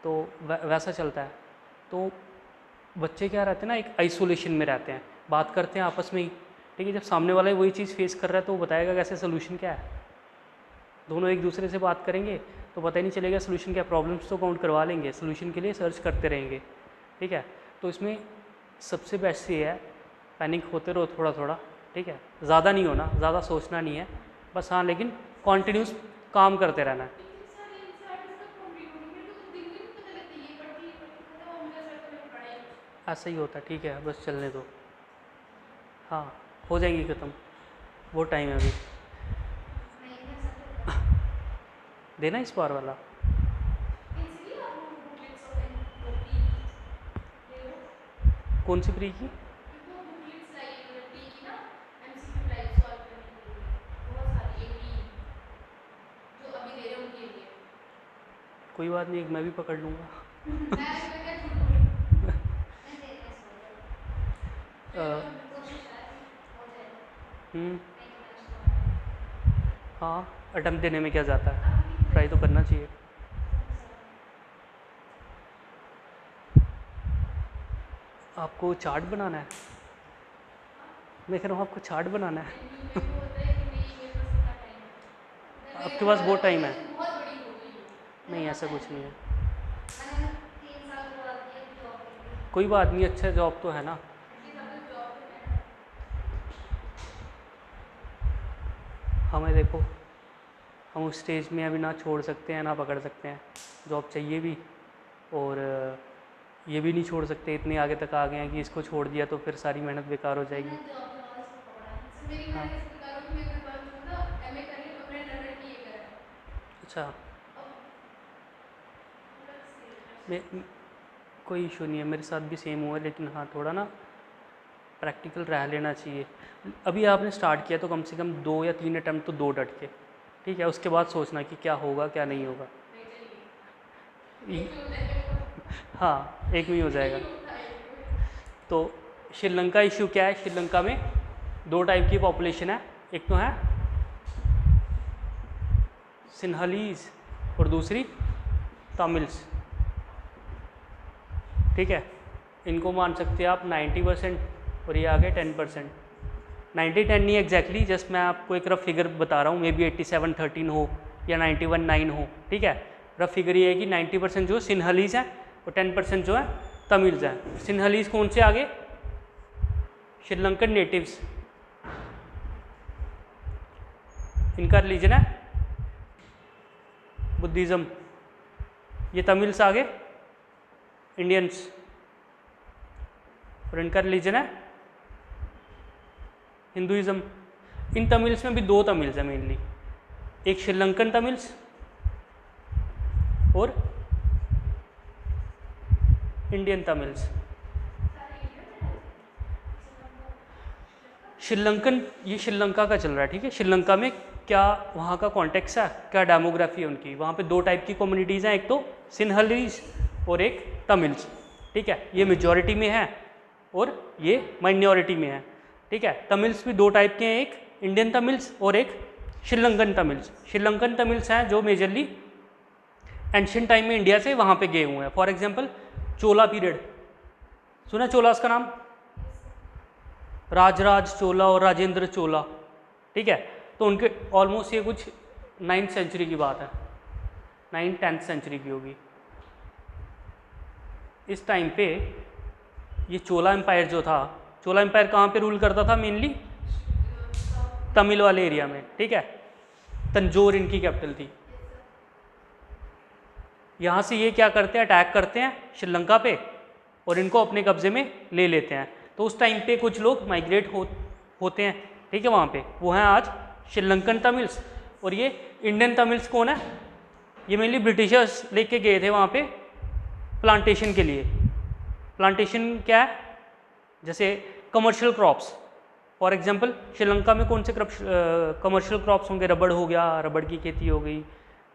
S1: तो वैसा चलता है। तो बच्चे क्या रहते हैं ना, एक आइसोलेशन में रहते हैं, बात करते हैं आपस में ही, ठीक है। जब सामने वाला वही चीज़ फेस कर रहा है तो वो बताएगा कैसे सोल्यूशन क्या है, दोनों एक दूसरे से बात करेंगे तो पता ही नहीं चलेगा सोल्यूशन क्या। प्रॉब्लम्स तो काउंट करवा लेंगे, सोल्यूशन के लिए सर्च करते रहेंगे, ठीक है। तो इसमें सबसे बेस्ट ये है, पैनिक होते रहो थोड़ा थोड़ा, ठीक है। ज़्यादा नहीं होना, ज़्यादा सोचना नहीं है बस, हाँ लेकिन कॉन्टिन्यूस काम करते रहना है। ऐसा ही होता है, ठीक है, बस चलने दो, हाँ हो जाएंगी ख़त्म, वो टाइम है अभी। देना इस बार वाला, कौन सी प्री की? कोई बात नहीं, मैं भी पकड़ लूँगा। हाँ अटेम्प्ट देने में क्या जाता है, ट्राई तो करना चाहिए। आपको चार्ट बनाना है, मैं कह रहा हूँ आपको चार्ट बनाना है। आपके पास बहुत टाइम है, नहीं ऐसा कुछ नहीं है, कोई बात नहीं, अच्छा जॉब तो है ना। हमें देखो, हम उस स्टेज में अभी ना छोड़ सकते हैं ना पकड़ सकते हैं, जॉब चाहिए भी, और ये भी नहीं छोड़ सकते, इतने आगे तक आ गए हैं कि इसको छोड़ दिया तो फिर सारी मेहनत बेकार हो जाएगी। हाँ अच्छा, मैं कोई इशू नहीं है, मेरे साथ भी सेम हुआ है, लेकिन हाँ थोड़ा ना प्रैक्टिकल रह लेना चाहिए। अभी आपने स्टार्ट किया तो कम से कम 2 या 3 अटैम्प्ट तो 2 डट के, ठीक है, उसके बाद सोचना कि क्या होगा क्या नहीं होगा। हाँ एक में ही हो जाएगा। तो श्रीलंका इशू क्या है, श्रीलंका में 2 टाइप की पॉपुलेशन है, एक तो है सिन्हलीज और दूसरी तमिल्स, ठीक है। इनको मान सकते हैं आप 90% और ये आ गए 10%। 90-10 नहीं एग्जैक्टली, जस्ट मैं आपको एक रफ फिगर बता रहा हूँ, मे बी 87-13 हो या 91-9 हो, ठीक है। रफ फिगर ये है कि 90% जो सिन्हलीज हैं और 10% जो है तमिल्स हैं। सिन्हलीज कौन से आगे, श्रीलंकन नेटिव्स, इनका रिलीजन है बुद्धिज़्म। ये तमिल्स आगे इंडियंस, और इनका रिलीजन है हिंदुइज्म। इन तमिल्स में भी 2 तमिल्स हैं मेनली, एक श्रीलंकन तमिल्स और इंडियन तमिल्स। श्रीलंकन, ये श्रीलंका का चल रहा है, ठीक है। श्रीलंका में क्या वहाँ का कॉन्टेक्स्ट है, क्या डेमोग्राफी है उनकी, वहाँ पे 2 टाइप की कम्युनिटीज़ हैं, एक तो सिन्हलीज और एक तमिल्स, ठीक है। ये मेजॉरिटी में है और ये माइनॉरिटी में है, ठीक है। तमिल्स भी 2 टाइप के हैं, एक इंडियन तमिल्स और एक श्रीलंकन तमिल्स। श्रीलंकन तमिल्स हैं जो मेजरली एंशियंट टाइम में इंडिया से वहाँ पे गए हुए हैं। फॉर एग्जांपल चोला पीरियड, सुना चोलास का नाम, राजराज चोला और राजेंद्र चोला, ठीक है। तो उनके ऑलमोस्ट ये कुछ 9th सेंचुरी की बात है, 9th-10th सेंचुरी की होगी। इस टाइम पे ये चोला एम्पायर जो था, चोला एम्पायर कहाँ पे रूल करता था, मेनली तमिल वाले एरिया में, ठीक है। तंजौर इनकी कैपिटल थी। यहाँ से ये क्या करते हैं, अटैक करते हैं श्रीलंका पे, और इनको अपने कब्जे में ले लेते हैं। तो उस टाइम पे कुछ लोग माइग्रेट होते हैं, ठीक है, वहाँ पे वो हैं आज श्रीलंकन तमिल्स। और ये इंडियन तमिल्स कौन है? ये मेनली ब्रिटिशर्स लेके गए थे वहाँ पे प्लांटेशन के लिए। प्लांटेशन क्या है? जैसे commercial crops, for example Sri Lanka में कौन से कमर्शियल क्रॉप्स होंगे? रबड़ हो गया, रबड़ की खेती हो गई,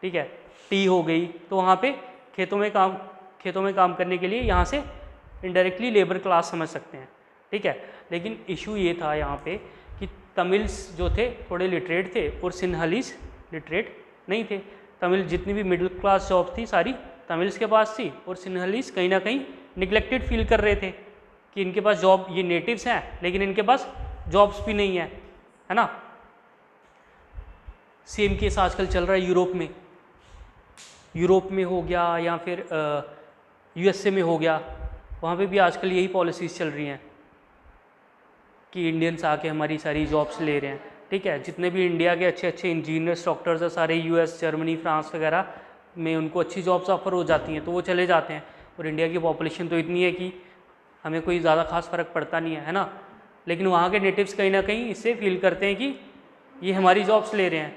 S1: ठीक है, टी हो गई। तो वहाँ पे खेतों में काम करने के लिए यहाँ से इनडायरेक्टली लेबर क्लास समझ सकते हैं, ठीक है। लेकिन इशू ये था यहाँ पे कि तमिल्स जो थे थोड़े लिटरेट थे और सिन्हलीस लिटरेट नहीं थे। तमिल जितनी भी मिडिल क्लास जॉब थी सारी तमिल्स के पास थी, और सिन्हलीस कहीं ना कहीं निगलेक्टेड फील कर रहे थे कि इनके पास जॉब, ये नेटिव्स हैं लेकिन इनके पास जॉब्स भी नहीं है ना। सेम केस आजकल चल रहा है यूरोप में हो गया, या फिर यूएसए में हो गया। वहाँ पे भी आजकल यही पॉलिसीज़ चल रही हैं कि इंडियंस आके हमारी सारी जॉब्स ले रहे हैं, ठीक है। जितने भी इंडिया के अच्छे अच्छे इंजीनियर्स, डॉक्टर्स हैं, सारे यूएस, जर्मनी, फ्रांस वगैरह में उनको अच्छी जॉब्स ऑफर हो जाती हैं तो वो चले जाते हैं। और इंडिया की पॉपुलेशन तो इतनी है कि हमें कोई ज़्यादा खास फ़र्क पड़ता नहीं है ना। लेकिन वहाँ के नेटिव्स कहीं ना कहीं इससे फील करते हैं कि ये हमारी जॉब्स ले रहे हैं।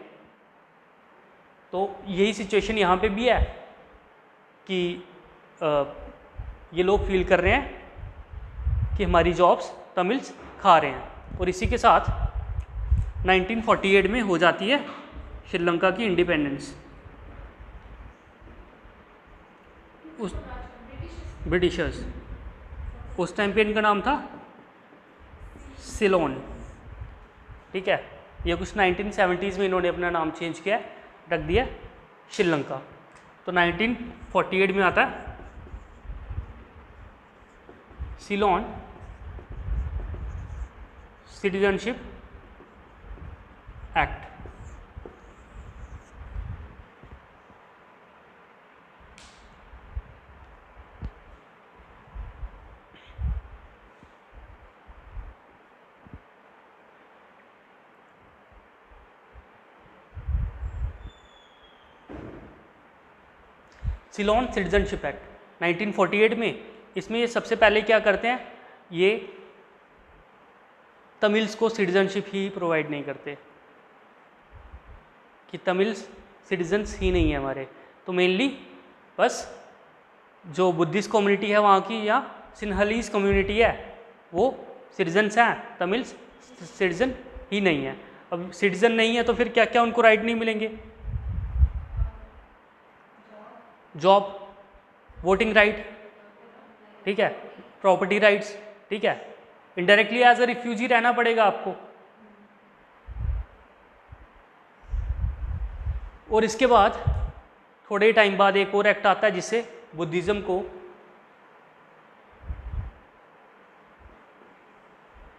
S1: तो यही सिचुएशन यहाँ पे भी है कि ये लोग फील कर रहे हैं कि हमारी जॉब्स तमिल्स खा रहे हैं। और इसी के साथ 1948 में हो जाती है श्रीलंका की इंडिपेंडेंस। उस ब्रिटिशर्स, उस टाइम पे इनका नाम था सिलोन, ठीक है। ये कुछ 1970s में इन्होंने अपना नाम चेंज किया, रख दिया श्रीलंका। तो 1948 में आता है Ceylon citizenship act. Ceylon citizenship act 1948 में, इसमें ये सबसे पहले क्या करते हैं, ये तमिल्स को सिटीजनशिप ही प्रोवाइड नहीं करते कि तमिल्स सिटीजन्स ही नहीं है हमारे। तो मेनली बस जो बुद्धिस्ट कम्युनिटी है वहाँ की या सिन्हलीस कम्युनिटी है वो सिटीजन्स हैं, तमिल्स सिटीजन ही नहीं है। अब सिटीजन नहीं है तो फिर क्या क्या उनको राइट नहीं मिलेंगे? जॉब, वोटिंग राइट, ठीक है, प्रॉपर्टी राइट्स, ठीक है। इनडायरेक्टली एज अ रिफ्यूजी रहना पड़ेगा आपको। और इसके बाद थोड़े टाइम बाद एक और एक्ट आता है जिससे बुद्धिज्म को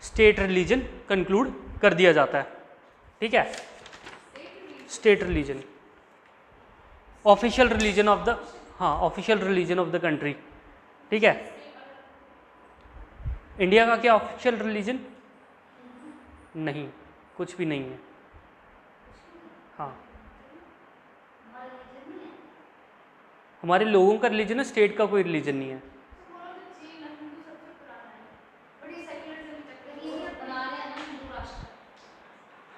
S1: स्टेट रिलीजन कंक्लूड कर दिया जाता है, ठीक है। State religion, official religion of the, हाँ, official religion of the country, ठीक है। इंडिया का क्या ऑफिशियल रिलीजन? नहीं, कुछ भी नहीं है। हाँ, हमारे लोगों का रिलीजन है, स्टेट का कोई रिलीजन नहीं है।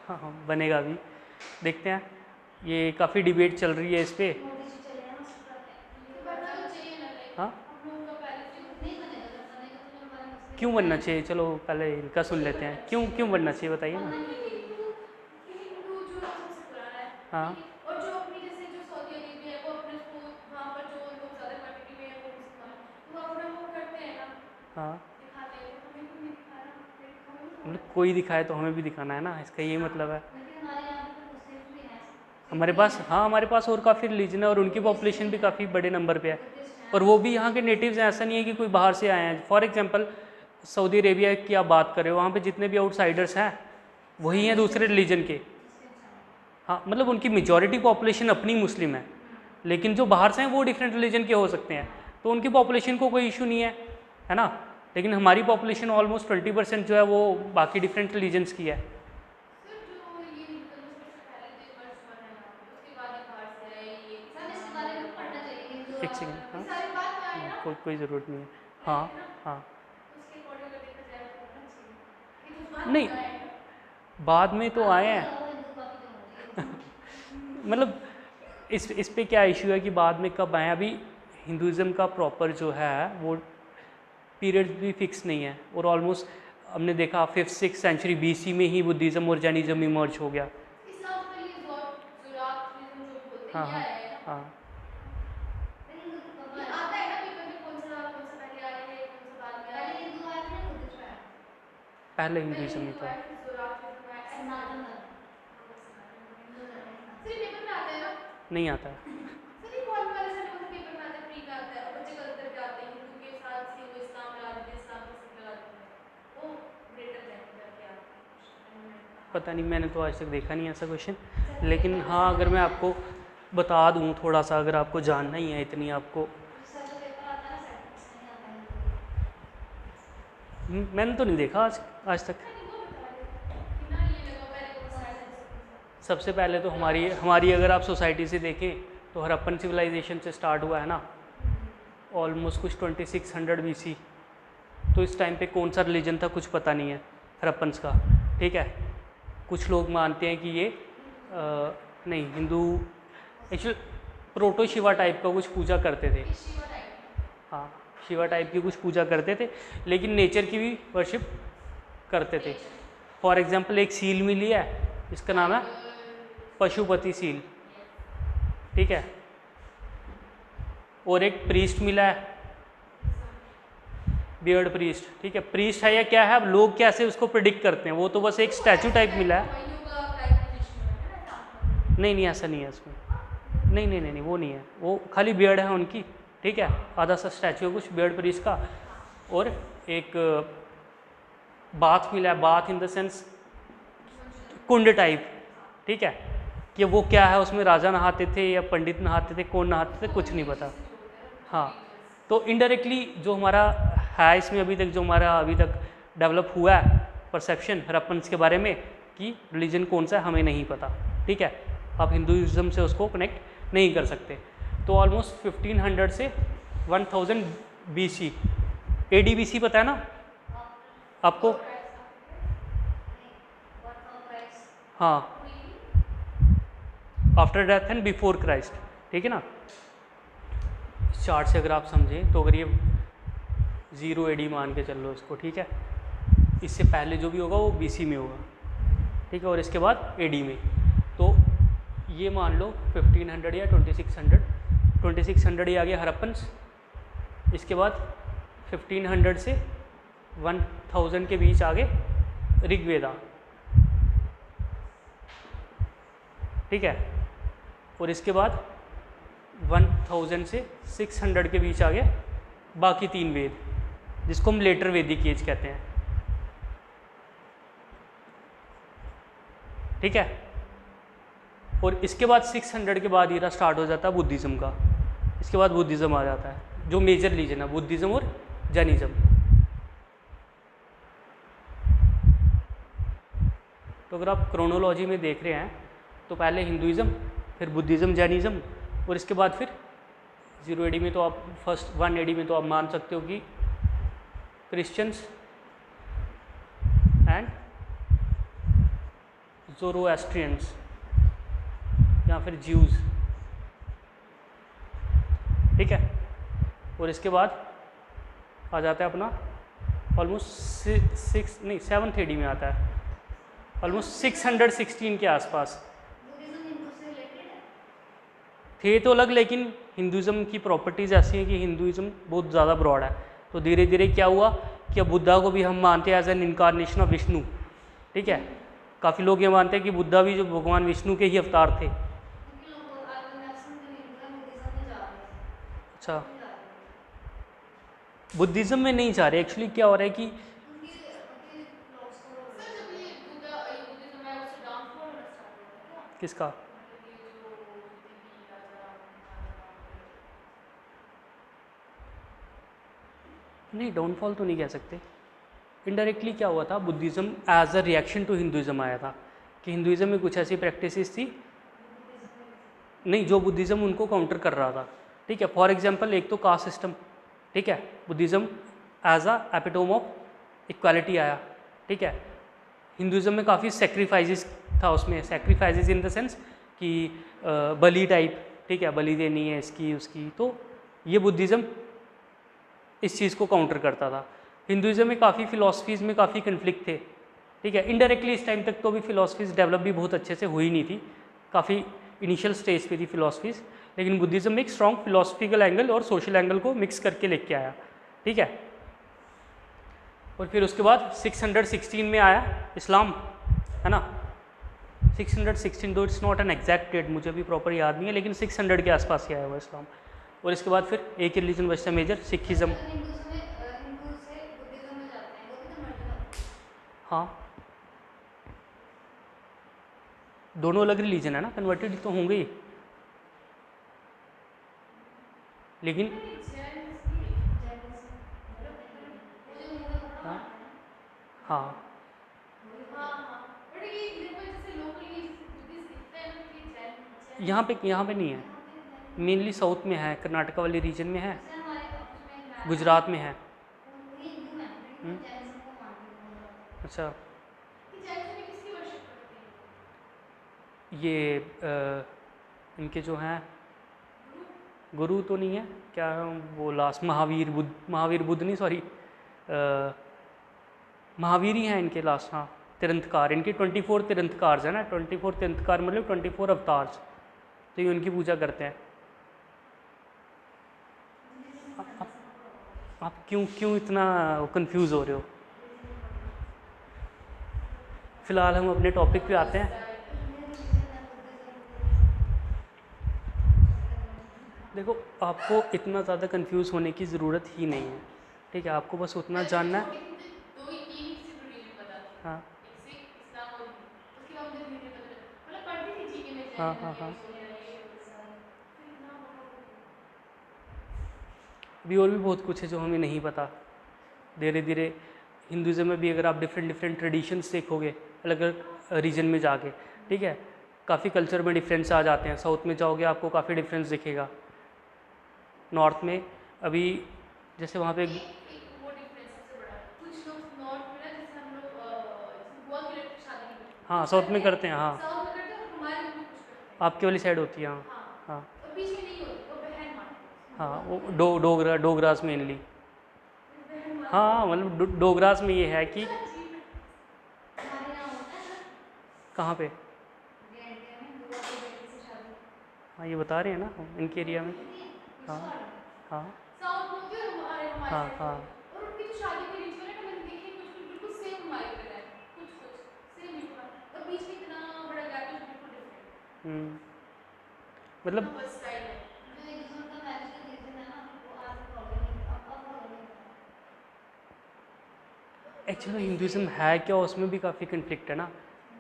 S1: हाँ हाँ, बनेगा भी, देखते हैं। ये काफ़ी डिबेट चल रही है इस पर। हाँ, क्यों बनना चाहिए? चलो पहले इनका सुन लेते हैं, क्यों क्यों बनना चाहिए बताइए ना। हाँ
S2: और जो अपनी जैसे जो सऊदी अरेबिया है वो अपने उसको वहाँ पर जो लोग ज़्यादा क्वांटिटी में है वो मुसलमान, तो वो अपना वो करते हैं ना,
S1: हाँ,
S2: दिखाते हैं, तो हमें क्यों नहीं दिखा रहा?
S1: मतलब कोई दिखाए तो हमें भी दिखाना है ना, इसका ये मतलब है।
S2: लेकिन हमारे यहाँ पे तो मुस्लिम भी हैं,
S1: हमारे पास, हाँ, हमारे पास और काफ़ी रिलीजन है और उनकी पॉपुलेशन भी काफ़ी बड़े नंबर पे है, और वो भी यहाँ के नेटिव्स हैं। ऐसा नहीं है कि कोई बाहर से आए हैं। फॉर एग्जांपल सऊदी अरेबिया की आप बात करें, वहाँ पे जितने भी आउटसाइडर्स हैं वही हैं दूसरे रिलीजन के। हाँ, मतलब उनकी मेजॉरिटी पॉपुलेशन अपनी मुस्लिम है, लेकिन जो बाहर से हैं वो डिफरेंट रिलीजन के हो सकते हैं, तो उनकी पॉपुलेशन को कोई इशू नहीं है ना। लेकिन हमारी पॉपुलेशन ऑलमोस्ट 20% जो है वो बाकी डिफरेंट रिलीजन्स की है।
S2: फिर जो ये इंडिपेंडेंस से पहले जो वर्ष बना है उसके बाद ये बाहर से आए, ये सर इसके बारे में पढ़ना चाहिए, हिंदू
S1: एक सेकेंड,
S2: राष्ट्र,
S1: हाँ,
S2: ये सारी बात में आए ना,
S1: कोई ज़रूरत नहीं है। हाँ, हाँ
S2: उसके अकॉर्डिंग अगर देखा जाए तो होना चाहिए कि तूफान
S1: नहीं,
S2: आता है
S1: बाद में तो आए हैं
S2: हिंदू काफी कम होती है
S1: मतलब इस पे क्या इशू है कि बाद में कब आए, अभी हिंदुज़म का प्रॉपर जो है वो पीरियड भी फिक्स नहीं है, और ऑलमोस्ट हमने देखा 5th-6th सेंचुरी BC में ही बुद्धिज़्म और जैनिज़्म इमर्ज हो गया।
S2: इससे पहले ज़ोरास्ट्रिज्म जो भी बोलते
S1: हाँ
S2: हैं ये
S1: हाँ
S2: आया है ना
S1: हाँ
S2: ये आता है ना पेपर में कौन सा पहले आया है कौन सा बाद में आया है पहले हिंदू आया फिर बुद्धिज्म आया
S1: पहले
S2: पहले
S1: हिंदुज़म ही
S2: हिंदू
S1: था।
S2: आया फिर ज़ोरास्ट्रिज्म आया सनातन सिर्फ पेपर में आता है ना
S1: नहीं आता है।
S2: सर ये कौन वाले सर कौन से पेपर में आता है प्री में आता है और बच्चे कल्चर पे आते हैं हिंदू के साथ से वो इस्लाम लगा देते हैं इस्लाम को सिर्फ लगा देते हैं वो ग्रेटर देन करके आता है
S1: पता नहीं, मैंने तो आज तक देखा नहीं ऐसा क्वेश्चन, लेकिन हाँ अगर मैं आपको बता दूँ थोड़ा सा, अगर आपको जानना ही है इतनी आपको, मैंने तो नहीं देखा आज तक। सबसे पहले तो हमारी अगर आप सोसाइटी से देखें तो हड़प्पन सिविलाइजेशन से स्टार्ट हुआ है ना, ऑलमोस्ट कुछ 2600 BC। तो इस टाइम पे कौन सा रिलीजन था कुछ पता नहीं है हड़प्पन्स का, ठीक है। कुछ लोग मानते हैं कि ये नहीं Hindu actual proto Shiva type का कुछ पूजा करते थे, हाँ शिवा टाइप की कुछ पूजा करते थे, लेकिन नेचर की भी वर्शिप करते थे। फॉर एग्जांपल एक सील मिली है, इसका नाम है पशुपति सील, ठीक है। और एक प्रीस्ट मिला है, बियर्ड प्रीस्ट, ठीक है। प्रीस्ट है या क्या है, अब लोग कैसे उसको प्रिडिक्ट करते हैं, वो तो बस एक स्टैचू टाइप मिला है। नहीं ऐसा नहीं है उसमें, नहीं वो नहीं है, वो खाली बियर्ड है उनकी, ठीक है। आधा सा स्टैचू है कुछ बियर्ड प्रीस्ट का, और एक बाथ मिला है, bath in the sense Kund type, ठीक है। कि वो क्या है, उसमें राजा नहाते थे या पंडित नहाते थे, कौन नहाते थे कुछ नहीं पता। हाँ तो इनडायरेक्टली जो हमारा है इसमें अभी तक, जो हमारा अभी तक डेवलप हुआ है परसेप्शन हड़प्पन्स के बारे में कि रिलीजन कौन सा है हमें नहीं पता, ठीक है। आप हिंदुइज्म से उसको कनेक्ट नहीं कर सकते। तो ऑलमोस्ट 1500 से 1000 BC, AD BC पता है ना आपको? हाँ, after death and before Christ, ठीक है ना। चार्ट से अगर आप समझें तो अगर ये 0 AD मान के चल लो इसको, ठीक है। इससे पहले जो भी होगा वो BC में होगा, ठीक है, और इसके बाद AD में। तो ये मान लो 1500 या 2600 ही आ गया हड़प्पन्स। इसके बाद 1500 से 1000 के बीच आगे ऋग्वेदा, ठीक है। और इसके बाद 1000 से 600 के बीच आ गए बाकी 3 वेद, जिसको हम लेटर वैदिक एज कहते हैं, ठीक है। और इसके बाद 600 के बाद ईरा स्टार्ट हो जाता है बुद्धिज़्म का। इसके बाद बुद्धिज़्म आ जाता है, जो मेजर रिलीजन है बुद्धिज़्म और जैनिज़्म। तो अगर आप क्रोनोलॉजी में देख रहे हैं तो पहले हिंदुइज़्म, फिर बुद्धिज़्म, जैनिज़्म, और इसके बाद फिर 0 AD में तो आप फर्स्ट 1 AD में तो आप मान सकते हो कि क्रिश्चियंस एंड ज़ोरोएस्ट्रियंस या फिर ज्यूज़, ठीक है। और इसके बाद आ जाता है अपना ऑलमोस्ट 7th AD में आता है, ऑलमोस्ट 616 के आसपास। थे तो अलग, लेकिन हिंदुज़्म की प्रॉपर्टीज़ ऐसी हैं कि हिंदुज़्म बहुत ज़्यादा ब्रॉड है। तो धीरे धीरे क्या हुआ कि अब बुद्धा को भी हम मानते हैं as an incarnation of Vishnu, ठीक है। काफ़ी लोग ये मानते हैं कि बुद्धा भी जो भगवान विष्णु के ही अवतार थे। अच्छा, बुद्धिज़्म में नहीं जा रहे, एक्चुअली क्या हो रहा है कि किसका नहीं, डाउनफॉल तो नहीं कह सकते। इनडायरेक्टली क्या हुआ था, Buddhism as a reaction to Hinduism आया था कि हिंदुइज़्म में कुछ ऐसी प्रैक्टिसेस थी नहीं जो बुद्धिज़्म उनको काउंटर कर रहा था, ठीक है। फॉर एग्जांपल एक तो कास्ट सिस्टम, ठीक है। Buddhism as an epitome of equality आया, ठीक है। हिंदुज़म में काफ़ी सेक्रीफाइसेस था, उसमें सेक्रीफाइसेस इन द सेंस कि बलि टाइप, ठीक है, बलि देनी है इसकी उसकी, तो ये बुद्धिज़्म इस चीज़ को काउंटर करता था। हिंदुज़म में काफ़ी फ़िलासफ़ीज़ में काफ़ी कन्फ्लिक्ट थे, ठीक है। इनडायरेक्टली इस टाइम तक तो भी फ़िलासफ़ीज़ डेवलप भी बहुत अच्छे से हुई नहीं थी, काफ़ी इनिशियल स्टेज पे थी फ़िलासफ़ीज़, लेकिन बुद्धिज़्म में एक स्ट्रॉन्ग फ़िलासफ़िकल एंगल और सोशल एंगल को मिक्स करके लेके आया, ठीक है। और फिर उसके बाद 616 में आया इस्लाम, है ना। 616, though it's not an exact date, मुझे भी प्रॉपर याद नहीं है, लेकिन 600 के आसपास ही आया हुआ इस्लाम। और इसके बाद फिर एक ही रिलीजन बचता मेजर, सिखिज़्म। हाँ, दोनों अलग रिलीजन है ना, कन्वर्टेड तो होंगे ही, लेकिन हाँ हाँ यहाँ पे नहीं है, मेनली साउथ में है, कर्नाटका वाले रीजन में है, गुजरात में है। अच्छा, ये इनके जो हैं गुरु तो नहीं है, क्या वो लास्ट महावीर बुद्ध नहीं, सॉरी, महावीर ही हैं इनके लास्ट, हाँ, तिरंतकार, इनके 24 तिरंतकार है ना, 24 तिरंतकार मतलब 24 अवतार्स, तो ये उनकी पूजा करते हैं। आप क्यों इतना कंफ्यूज हो रहे हो? फिलहाल हम अपने टॉपिक पे आते हैं। देखो, आपको इतना ज़्यादा कंफ्यूज होने की ज़रूरत ही नहीं है, ठीक है, आपको बस उतना जानना है। हाँ हाँ हाँ हाँ, अभी और भी बहुत कुछ है जो हमें नहीं पता। धीरे धीरे हिंदुज़म में भी अगर आप डिफरेंट ट्रेडिशंस देखोगे अलग अलग रीजन में जाके, ठीक है, काफ़ी कल्चर में डिफरेंस आ जाते हैं। साउथ में जाओगे आपको काफ़ी डिफरेंस दिखेगा, नॉर्थ में अभी जैसे वहाँ पे हाँ साउथ में करते हैं, हाँ आपके वाली साइड होती है, हाँ हाँ हाँ, वो डोगरास मेनली, हाँ मतलब डोगरास में ये है कि कहाँ पे, हाँ ये बता रहे हैं ना इनके एरिया में, हाँ हाँ हाँ हाँ, मतलब एक्चुअली हिंदुज़म है क्या, उसमें भी काफ़ी कन्फ्लिक्ट है ना,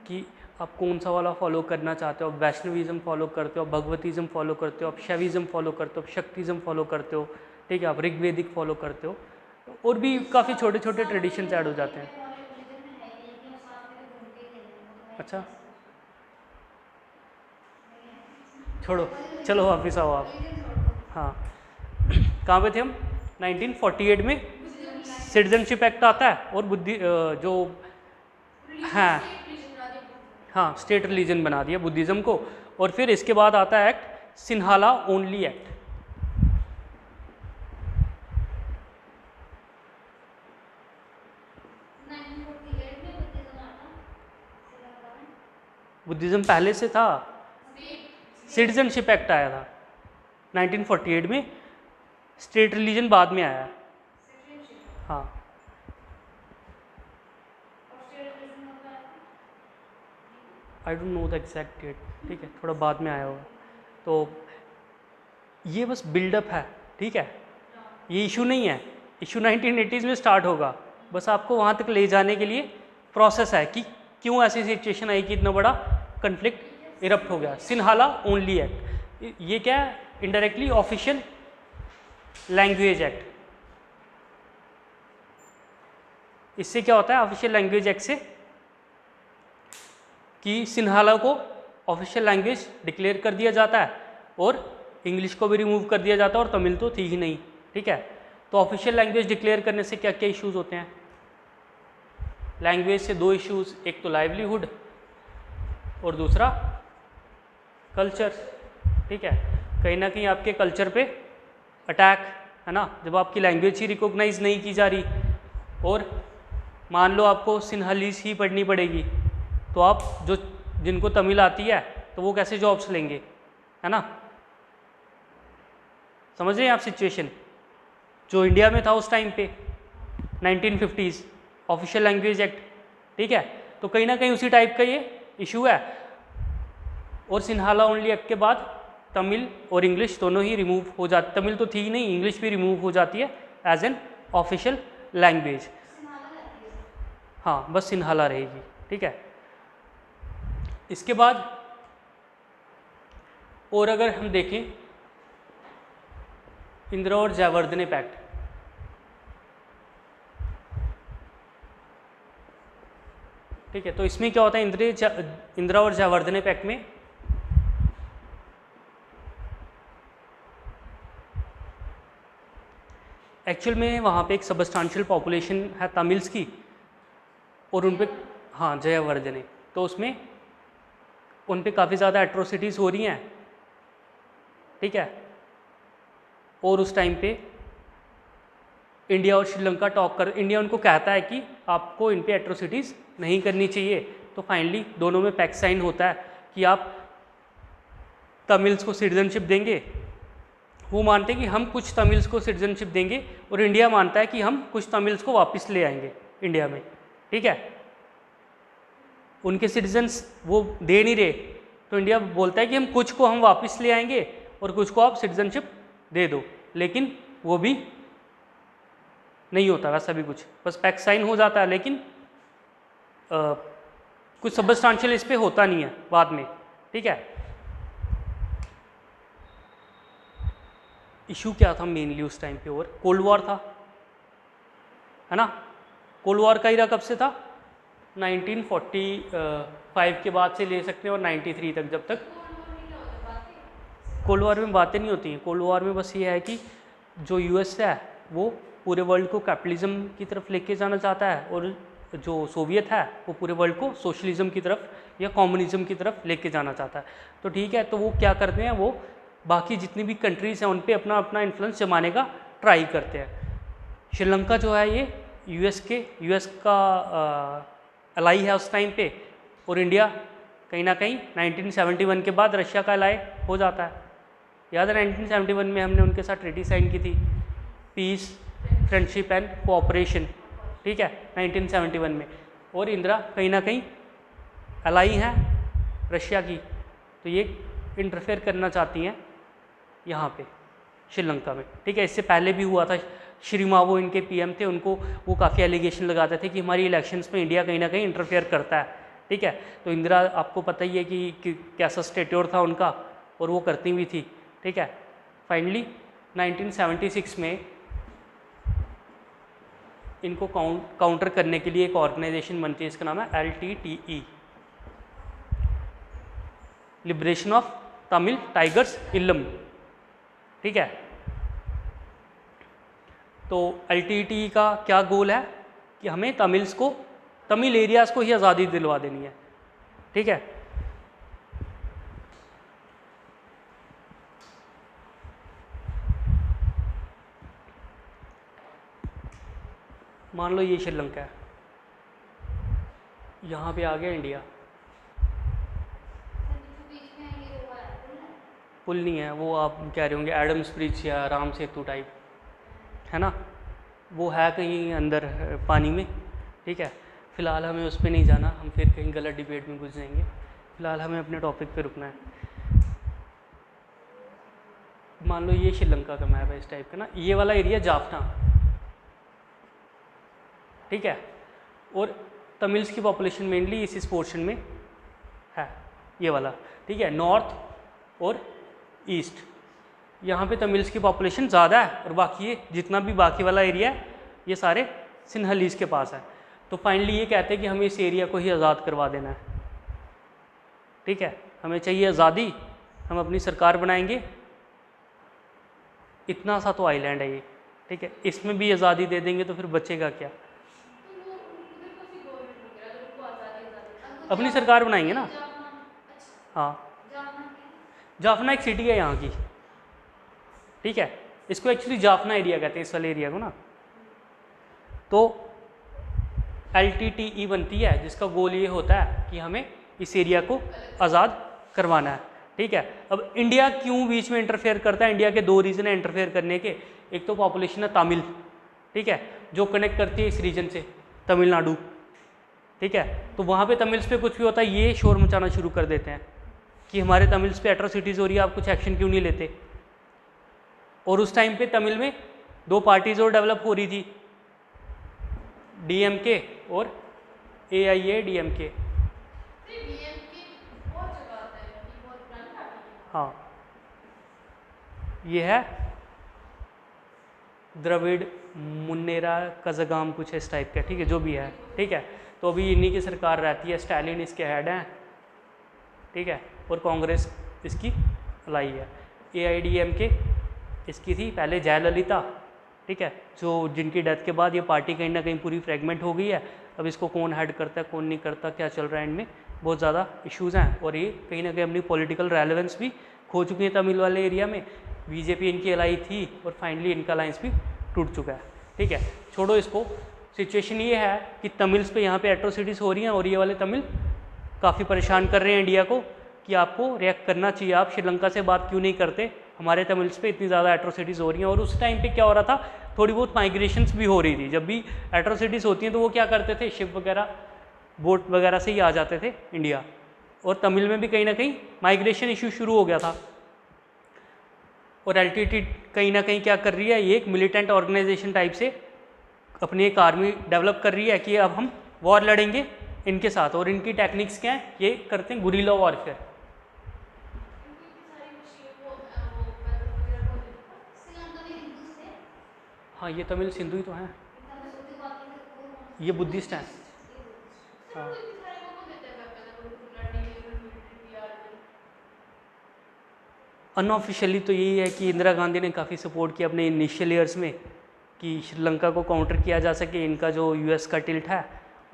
S1: कि आप कौन सा वाला फॉलो करना चाहते हो। आप वैष्णविज़म फॉलो करते हो, आप भगवतीज़म फॉलो करते हो, आप शैविज़म फॉलो करते हो, आप शक्तिज़म फॉलो करते हो, ठीक है, आप ऋग्वेदिक फॉलो करते हो, और भी काफ़ी छोटे छोटे ट्रेडिशंस ऐड हो जाते हैं। अच्छा, छोड़ो, चलो वापस आओ आप। हाँ, कहाँ पे थे हम? 1948 में सिटीजनशिप एक्ट आता है और जो हाँ हाँ स्टेट रिलीजन बना दिया बुद्धिज़्म को। और फिर इसके बाद आता है act Sinhala only act. Buddhism पहले से था, सिटीजनशिप एक्ट आया था 1948 में, स्टेट रिलीजन बाद में आया। हाँ, I don't know the exact date, ठीक है, थोड़ा बाद में आया होगा। तो ये बस बिल्डअप है, ठीक है, ये इशू नहीं है, इशू 1980s में स्टार्ट होगा, बस आपको वहाँ तक ले जाने के लिए प्रोसेस है कि क्यों ऐसी सिचुएशन आई कि इतना बड़ा कन्फ्लिक्ट इरप्ट हो गया। सिन्हाला ओनली एक्ट, ये क्या है, इनडायरेक्टली ऑफिशियल लैंग्वेज एक्ट। इससे क्या होता है ऑफिशियल लैंग्वेज एक्ट से, कि सिन्हाला को ऑफिशियल लैंग्वेज डिक्लेयर कर दिया जाता है और इंग्लिश को भी रिमूव कर दिया जाता है, और तमिल तो थी ही नहीं, ठीक है। तो ऑफिशियल लैंग्वेज डिक्लेयर करने से क्या क्या इश्यूज़ होते हैं? लैंग्वेज से दो इश्यूज़, एक तो लाइवलीहुड और दूसरा कल्चर। ठीक है, कहीं ना कहीं आपके कल्चर पे अटैक, है ना, जब आपकी लैंग्वेज ही रिकॉग्नाइज नहीं की जा रही और मान लो आपको सिन्हालीस ही पढ़नी पड़ेगी, तो आप जो जिनको तमिल आती है तो वो कैसे जॉब्स लेंगे, है ना? समझ रहे हैं आप सिचुएशन? जो इंडिया में था उस टाइम पे 1950s ऑफिशियल लैंग्वेज एक्ट, ठीक है, तो कहीं ना कहीं उसी टाइप का ये इशू है। और सिन्हाला ओनली एक्ट के बाद तमिल और इंग्लिश दोनों ही रिमूव हो जाती, तमिल तो थी ही नहीं, इंग्लिश भी रिमूव हो जाती है as an official language.
S2: Sinhala रहती है।
S1: हाँ, बस सिन्हाला रहेगी। ठीक है, इसके बाद और अगर हम देखें इंदिरा और जयवर्धने पैक्ट, ठीक है, तो इसमें क्या होता है, इंदिरा और जयवर्धने पैक्ट में एक्चुअल में वहाँ पे एक सबस्टांशियल पॉपुलेशन है तमिल्स की और उन पे, हाँ, जयवर्धने, तो उसमें उन पे काफ़ी ज़्यादा एट्रोसिटीज़ हो रही हैं। ठीक है, और उस टाइम पे इंडिया और श्रीलंका टॉक कर, इंडिया उनको कहता है कि आपको इन पे एट्रोसिटीज़ नहीं करनी चाहिए, तो फाइनली दोनों में पैक्ट साइन होता है कि आप तमिल्स को सिटीजनशिप देंगे। वो मानते हैं कि हम कुछ तमिल्स को सिटीजनशिप देंगे और इंडिया मानता है कि हम कुछ तमिल्स को वापस ले आएंगे इंडिया में। ठीक है, उनके सिटीजन्स वो दे नहीं रहे, तो इंडिया बोलता है कि हम कुछ को हम वापस ले आएंगे और कुछ को आप सिटीजनशिप दे दो, लेकिन वो भी नहीं होता वैसा भी कुछ, बस पैक्ट साइन हो जाता है, लेकिन कुछ सबस्टांशियल इस पे होता नहीं है बाद में। ठीक है, इशू क्या था मेनली उस टाइम पे? और कोल्ड वॉर था, है ना? कोल्ड वॉर का इरा कब से था? 1945 के बाद से ले सकते हैं और 93 तक, जब तक कोल्ड वॉर में बातें नहीं होती हैं। कोल्ड वॉर में बस ये है कि जो यूएस है वो पूरे वर्ल्ड को कैपिटलिज्म की तरफ लेके जाना चाहता है और जो सोवियत है वो पूरे वर्ल्ड को सोशलिज्म की तरफ या कम्युनिज्म की तरफ लेके जाना चाहता है। तो ठीक है, तो वो क्या करते हैं, वो बाकी जितनी भी कंट्रीज़ हैं उन पे अपना अपना इन्फ्लुएंस जमाने का ट्राई करते हैं। श्रीलंका जो है ये यूएस का अलाई है उस टाइम पे, और इंडिया कहीं ना कहीं 1971 के बाद रशिया का अलाई हो जाता है। याद है 1971 में हमने उनके साथ ट्रीटी साइन की थी, पीस, फ्रेंडशिप एंड कोऑपरेशन। ठीक है, 1971 में, और इंदिरा कहीं ना कहीं अलाई हैं रशिया की, तो ये इंटरफेयर करना चाहती हैं यहाँ पे श्रीलंका में। ठीक है, इससे पहले भी हुआ था, श्री मावो इनके पीएम थे, उनको वो काफ़ी एलिगेशन लगाते थे कि हमारी इलेक्शंस में इंडिया कहीं ना कहीं इंटरफेयर करता है। ठीक है, तो इंदिरा आपको पता ही है कि कैसा स्टेट्योर था उनका, और वो करती हुई थी। ठीक है, फाइनली 1976 में इनको काउंटर करने के लिए एक ऑर्गेनाइजेशन बनती है, इसका नाम है LTTE, liberation of Tamil tigers Eelam. ठीक है, तो LTTE का क्या गोल है कि हमें तमिल्स को, तमिल एरियाज़ को ही आज़ादी दिलवा देनी है। ठीक है, मान लो ये श्रीलंका है, यहाँ पे आ गया इंडिया, पुल नहीं है, वो आप कह रहे होंगे एडम्स ब्रिज या राम सेतु टाइप, है ना, वो है कहीं अंदर पानी में। ठीक है, फ़िलहाल हमें उस पर नहीं जाना, हम फिर कहीं गलत डिबेट में घुस जाएंगे। फ़िलहाल हमें अपने टॉपिक पे रुकना है। मान लो ये श्रीलंका का मैप है इस टाइप का ना, ये वाला एरिया जाफना। ठीक है, और तमिल्स की पॉपुलेशन मेनली इस पोर्शन में है, ये वाला। ठीक है, नॉर्थ और ईस्ट, यहाँ पे तमिल्स की पॉपुलेशन ज़्यादा है, और बाकी ये जितना भी बाकी वाला एरिया है ये सारे सिन्हलीस के पास है। तो फाइनली ये कहते हैं कि हमें इस एरिया को ही आज़ाद करवा देना है। ठीक है, हमें चाहिए आज़ादी, हम अपनी सरकार बनाएंगे। इतना सा तो आइलैंड है ये, ठीक है, इसमें भी आज़ादी दे देंगे तो फिर बचेगा क्या?
S2: तो वो उधर कौन सी गवर्नमेंट वगैरह अगर उनको आज़ादी
S1: अपनी सरकार बनाएंगे ना।
S2: जाफना, अच्छा
S1: हाँ,
S2: जाफना क्या है?
S1: जाफना एक सिटी है यहाँ की, ठीक है, इसको एक्चुअली जाफना एरिया कहते हैं इस वाले एरिया को ना। तो LTTE बनती है जिसका गोल ये होता है कि हमें इस एरिया को आज़ाद करवाना है, ठीक है। अब इंडिया क्यों बीच में इंटरफेयर करता है? इंडिया के दो रीज़न है इंटरफेयर करने के। एक तो पॉपुलेशन है तमिल, ठीक है, जो कनेक्ट करती है इस रीजन से तमिलनाडु, ठीक है। तो वहाँ पे तमिल्स पे कुछ भी होता है ये शोर मचाना शुरू कर देते हैं कि हमारे तमिल्स पे एट्रोसिटीज़ हो रही है, आप कुछ एक्शन क्यों नहीं लेते। और उस टाइम पे तमिल में दो पार्टीज और डेवलप हो रही थी, DMK और AIADMK।
S2: बहुत जगह आता है कि बहुत पुरानी पार्टी है।
S1: हाँ, ये है द्रविड़ मुन्नेरा कज़गाम कुछ इस टाइप का, ठीक है, जो भी है, ठीक है। तो अभी इन्हीं की सरकार रहती है, स्टालिन इसके हेड हैं, ठीक है, और कांग्रेस इसकी लाई है। AIDMK इसकी थी पहले जयललिता, ठीक है, जो जिनकी डेथ के बाद ये पार्टी कहीं ना कहीं पूरी फ्रेगमेंट हो गई है। अब इसको कौन हेड करता है कौन नहीं करता, क्या चल रहा है, इनमें बहुत ज़्यादा इश्यूज़ हैं और ये कहीं ना कहीं अपनी पॉलिटिकल रेलेवेंस भी खो चुकी है तमिल वाले एरिया में। बीजेपी इनकी अलाई थी और फाइनली इनका अलायंस भी टूट चुका है, ठीक है, छोड़ो इसको। सिचुएशन ये है कि तमिल्स पे यहाँ पे एट्रोसिटीज़ हो रही हैं और ये वाले तमिल काफ़ी परेशान कर रहे हैं इंडिया को कि आपको रिएक्ट करना चाहिए, आप श्रीलंका से बात क्यों नहीं करते, हमारे तमिल्स पे इतनी ज़्यादा एट्रोसिटीज़ हो रही हैं। और उस टाइम पे क्या हो रहा था, थोड़ी बहुत माइग्रेशंस भी हो रही थी। जब भी एट्रोसिटीज़ होती हैं तो वो क्या करते थे, शिप वगैरह बोट वगैरह से ही आ जाते थे इंडिया, और तमिल में भी कहीं ना कहीं माइग्रेशन इशू शुरू हो गया था। और LTT कहीं ना कहीं क्या कर रही है, ये एक मिलिटेंट ऑर्गेनाइजेशन टाइप से अपनी एक आर्मी डेवलप कर रही है कि अब हम वॉर लड़ेंगे इनके साथ। और इनकी टेक्निक्स क्या हैं, ये करते हैं गुरिल्ला वॉरफेयर। हाँ, ये तमिल सिंधु ही तो हैं, ये बुद्धिस्ट हैं। हाँ, अनऑफिशियली तो यही है कि इंदिरा गांधी ने काफ़ी सपोर्ट किया अपने इनिशियल ईयर्स में कि श्रीलंका को काउंटर किया जा सके, इनका जो US का टिल्ट है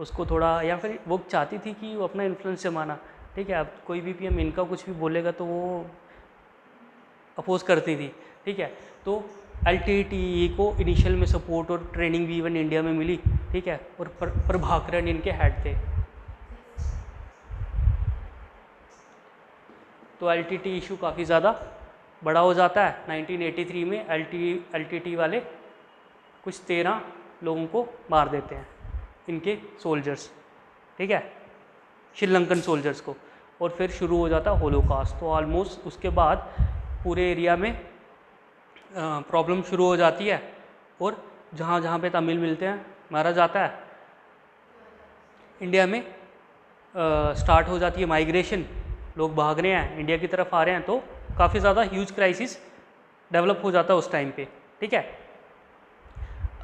S1: उसको थोड़ा, या फिर वो चाहती थी कि वो अपना इन्फ्लुएंस जमाना, ठीक है। अब कोई भी PM इनका कुछ भी बोलेगा तो वो अपोज करती थी, ठीक है। तो LTTE को इनिशियल में सपोर्ट और ट्रेनिंग भी इवन इंडिया में मिली, ठीक है, और प्रभाकरन इनके हेड थे। तो LTT इशू काफ़ी ज़्यादा बड़ा हो जाता है। 1983 में LTT वाले कुछ 13 लोगों को मार देते हैं, इनके सोल्जर्स, ठीक है, श्रीलंकन सोल्जर्स को। और फिर शुरू हो जाता है होलोकास्ट। तो ऑलमोस्ट उसके बाद पूरे एरिया में प्रॉब्लम शुरू हो जाती है और जहाँ जहाँ पे तमिल मिलते हैं मारा जाता है। इंडिया में स्टार्ट हो जाती है माइग्रेशन, लोग भाग रहे हैं इंडिया की तरफ आ रहे हैं, तो काफ़ी ज़्यादा ह्यूज क्राइसिस डेवलप हो जाता है उस टाइम पे, ठीक है।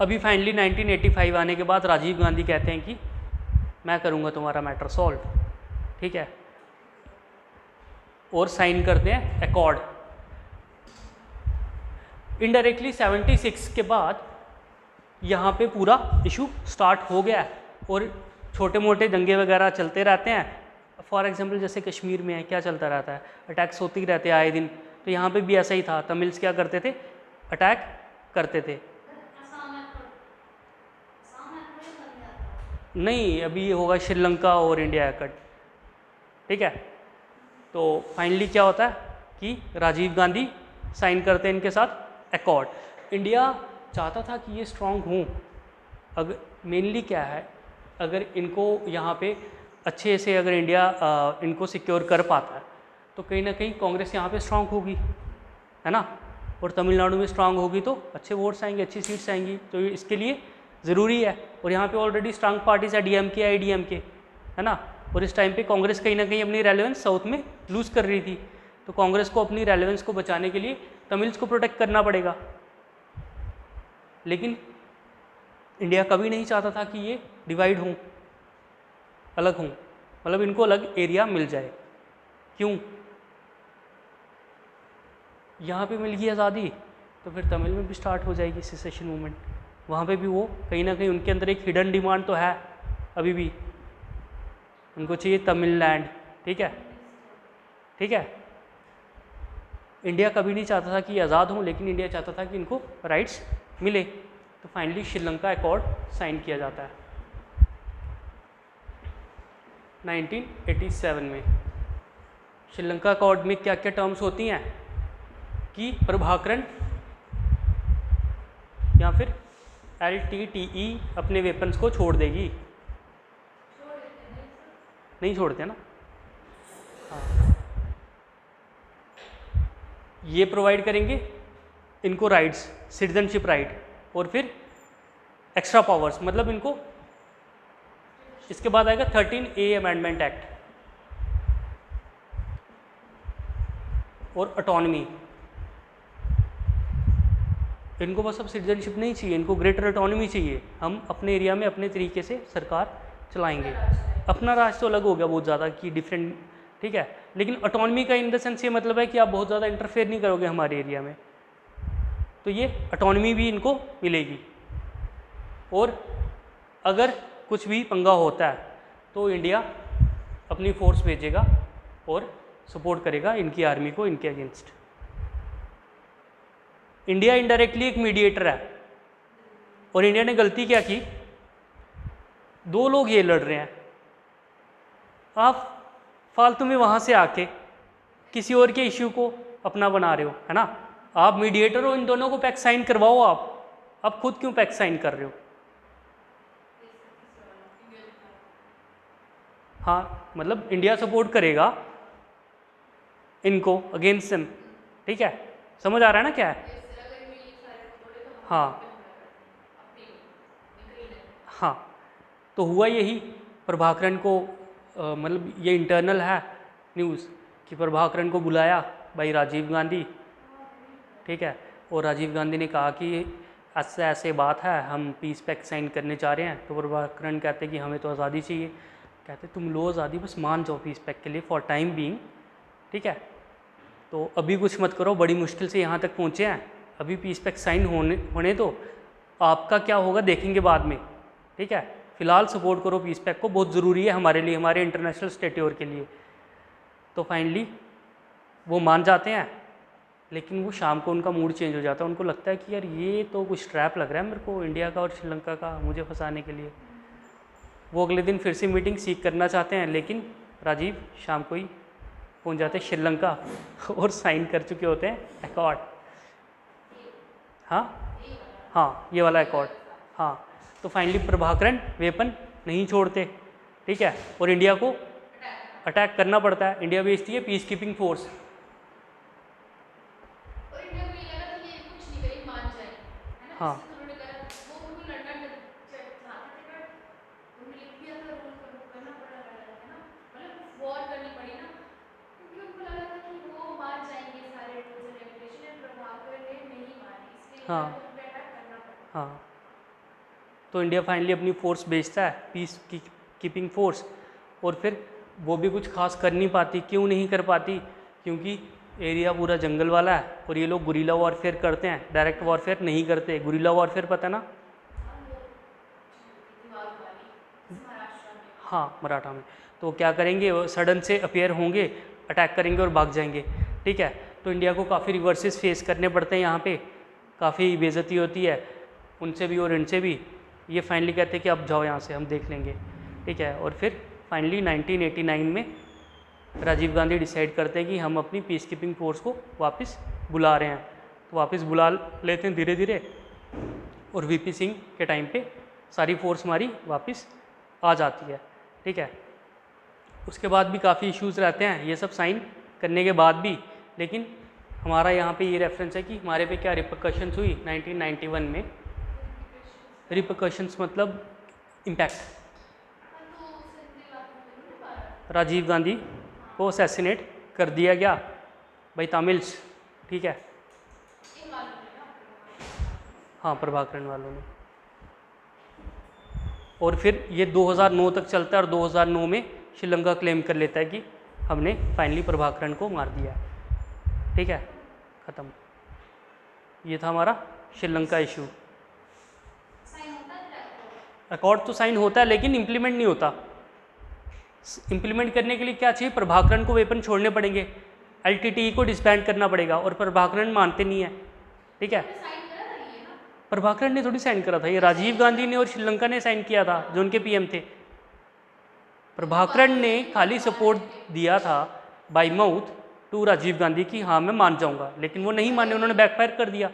S1: अभी फाइनली 1985 आने के बाद राजीव गांधी कहते हैं कि मैं करूँगा तुम्हारा मैटर सॉल्व, ठीक है, और साइन करते हैं एकॉर्ड। इनडायरेक्टली 76 के बाद यहाँ पे पूरा इशू स्टार्ट हो गया है और छोटे मोटे दंगे वगैरह चलते रहते हैं। फॉर एग्जांपल जैसे कश्मीर में है, क्या चलता रहता है, अटैक्स होते ही रहते हैं आए दिन। तो यहाँ पे भी ऐसा ही था, तमिल्स क्या करते थे, अटैक करते थे। नहीं, अभी ये होगा श्रीलंका और इंडिया कट, ठीक है। तो फाइनली क्या होता है कि राजीव गांधी साइन करते हैं इनके साथ एकॉर्ड। इंडिया चाहता था कि ये स्ट्रांग हों, अगर मेनली क्या है, अगर इनको यहाँ पे अच्छे से अगर इंडिया इनको सिक्योर कर पाता है तो कहीं ना कहीं कांग्रेस यहाँ पे स्ट्रांग होगी, है ना, और तमिलनाडु में स्ट्रांग होगी तो अच्छे वोट्स आएंगे, अच्छी सीट्स आएंगी। तो इसके लिए ज़रूरी है। और यहाँ पे ऑलरेडी स्ट्रांग पार्टीज है, DMK IDMK, है ना। और इस टाइम पे कांग्रेस कहीं ना कहीं अपनी रेलेवेंस साउथ में लूज़ कर रही थी, तो कांग्रेस को अपनी रेलेवेंस को बचाने के लिए तमिल्स को प्रोटेक्ट करना पड़ेगा। लेकिन इंडिया कभी नहीं चाहता था कि ये डिवाइड हों, अलग हों, मतलब इनको अलग एरिया मिल जाए। क्यों? यहाँ पे मिल गई आज़ादी, तो फिर तमिल में भी स्टार्ट हो जाएगी सेसेशन मूवमेंट। वहाँ पे भी वो कहीं ना कहीं उनके अंदर एक हिडन डिमांड तो है अभी भी, उनको चाहिए तमिललैंड। ठीक है, ठीक है। इंडिया कभी नहीं चाहता था कि आज़ाद हों, लेकिन इंडिया चाहता था कि इनको राइट्स मिले। तो फाइनली श्रीलंका अकॉर्ड साइन किया जाता है 1987 में। श्रीलंका अकॉर्ड में क्या क्या टर्म्स होती हैं कि प्रभाकरण या फिर LTTE अपने वेपन्स को छोड़ देगी। नहीं छोड़ते ना, हाँ। ये प्रोवाइड करेंगे इनको राइट्स, सिटीजनशिप राइट, और फिर एक्स्ट्रा पावर्स, मतलब इनको इसके बाद आएगा 13A अमेंडमेंट एक्ट और ऑटोनमी। इनको बस अब सिटीजनशिप नहीं चाहिए, इनको ग्रेटर ऑटोनमी चाहिए। हम अपने एरिया में अपने तरीके से सरकार चलाएंगे। अपना राज तो अलग हो गया बहुत ज़्यादा कि डिफरेंट, ठीक है, लेकिन ऑटोनमी का इन द सेंस ये मतलब है कि आप बहुत ज़्यादा इंटरफेयर नहीं करोगे हमारे एरिया में। तो ये ऑटोनमी भी इनको मिलेगी। और अगर कुछ भी पंगा होता है तो इंडिया अपनी फोर्स भेजेगा और सपोर्ट करेगा इनकी आर्मी को इनके अगेंस्ट। इंडिया इनडायरेक्टली एक मीडिएटर है, और इंडिया ने गलती क्या की, दो लोग ये लड़ रहे हैं, आप फालतू में वहाँ से आके किसी और के इश्यू को अपना बना रहे हो, है ना। आप मीडिएटर हो, इन दोनों को पैक्ट साइन करवाओ। आप खुद क्यों पैक्ट साइन कर रहे हो? हाँ, मतलब इंडिया सपोर्ट करेगा इनको अगेंस्ट देम, ठीक है, समझ आ रहा है ना क्या है? हाँ हाँ, तो हुआ यही, प्रभाकरण को मतलब ये इंटरनल है न्यूज़ कि प्रभाकरण को बुलाया भाई राजीव गांधी, ठीक है, और राजीव गांधी ने कहा कि ऐसे ऐसे बात है, हम पीस पैक्ट साइन करने चाह रहे हैं। तो प्रभाकरण कहते कि हमें तो आज़ादी चाहिए। कहते तुम लो आज़ादी, बस मान जाओ पीस पैक्ट के लिए फॉर टाइम बीइंग, ठीक है, तो अभी कुछ मत करो, बड़ी मुश्किल से यहाँ तक पहुँचे हैं, अभी पीस पैक्ट साइन होने तो आपका क्या होगा देखेंगे बाद में, ठीक है, फिलहाल सपोर्ट करो पीस पैक्ट को, बहुत ज़रूरी है हमारे लिए, हमारे इंटरनेशनल स्टेट्योर के लिए। तो फाइनली वो मान जाते हैं, लेकिन वो शाम को उनका मूड चेंज हो जाता है, उनको लगता है कि यार ये तो कुछ ट्रैप लग रहा है मेरे को इंडिया का और श्रीलंका का, मुझे फंसाने के लिए। वो अगले दिन फिर से मीटिंग सीख करना चाहते हैं, लेकिन राजीव शाम को ही पहुंच जाते हैं श्रीलंका और साइन कर चुके होते हैं अकॉर्ड। हाँ हाँ, ये वाला अकॉर्ड, हाँ। तो फाइनली प्रभाकरण वेपन नहीं छोड़ते, ठीक है, और इंडिया को अटैक करना पड़ता है। इंडिया भेजती है पीस कीपिंग फोर्स।
S2: और इंडिया को ये लगा कि ये कुछ नहीं करेंगे, मान जाए, है ना।
S1: हाँ
S2: इसलिए उन्होंने कहा वो उनको लड़ना चाहते थे, पर उन्होंने लिख दिया था, रूल करना पड़ा, है ना, मतलब वॉर करनी पड़ी ना, क्योंकि उनको लगा था कि वो मान जाएंगे सारे रूल्स एंड रेगुलेशन, प्रभाकरण ने नहीं माने, इसलिए
S1: हाँ
S2: उनको अटैक करना पड़ा।
S1: हाँ, तो इंडिया फाइनली अपनी फोर्स भेजता है, पीस कीपिंग फोर्स, और फिर वो भी कुछ खास कर नहीं पाती। क्यों नहीं कर पाती? क्योंकि एरिया पूरा जंगल वाला है और ये लोग गुरिल्ला वॉरफेयर करते हैं, डायरेक्ट वॉरफेयर नहीं करते। गुरिल्ला वॉरफेयर पता है ना? हाँ, मराठा में। तो क्या करेंगे, वो सडन से अपेयर होंगे, अटैक करेंगे और भाग जाएंगे, ठीक है। तो इंडिया को काफ़ी रिवर्सेस फेस करने पड़ते हैं यहाँ पे, काफ़ी बेइज्जती होती है उनसे भी और इनसे भी। ये फाइनली कहते हैं कि अब जाओ यहाँ से, हम देख लेंगे, ठीक है। और फिर फाइनली 1989 में राजीव गांधी डिसाइड करते हैं कि हम अपनी पीस कीपिंग फोर्स को वापस बुला रहे हैं। तो वापस बुला लेते हैं धीरे धीरे, और वीपी सिंह के टाइम पे सारी फोर्स हमारी वापस आ जाती है, ठीक है। उसके बाद भी काफ़ी इश्यूज़ रहते हैं ये सब साइन करने के बाद भी, लेकिन हमारा यहाँ पे ये रेफरेंस है कि हमारे पे क्या रिपरकशंस हुई 1991 में। रिपरकशंस मतलब इम्पैक्ट। राजीव गांधी को असैसिनेट कर दिया गया भाई तमिल्स, ठीक है, हाँ, प्रभाकरण वालों ने। और फिर ये 2009 तक चलता है, और 2009 में श्रीलंका क्लेम कर लेता है कि हमने फाइनली प्रभाकरण को मार दिया है, ठीक है, ख़त्म। ये था हमारा श्रीलंका इशू।
S2: साइन होता है
S1: अकॉर्ड तो साइन होता है लेकिन इम्प्लीमेंट नहीं होता। इम्प्लीमेंट करने के लिए क्या चाहिए, प्रभाकरण को वेपन छोड़ने पड़ेंगे, LTTE को डिसबैंड करना पड़ेगा, और प्रभाकरण मानते नहीं है। ठीक है,
S2: साइन करा था ये ना,
S1: प्रभाकरण ने थोड़ी साइन करा था, ये राजीव गांधी ने और श्रीलंका ने साइन किया था जो उनके PM थे। प्रभाकरण ने खाली सपोर्ट दिया था by mouth to Rajiv Gandhi कि हाँ मैं मान जाऊंगा, लेकिन वो नहीं माने, उन्होंने बैकफायर कर दिया।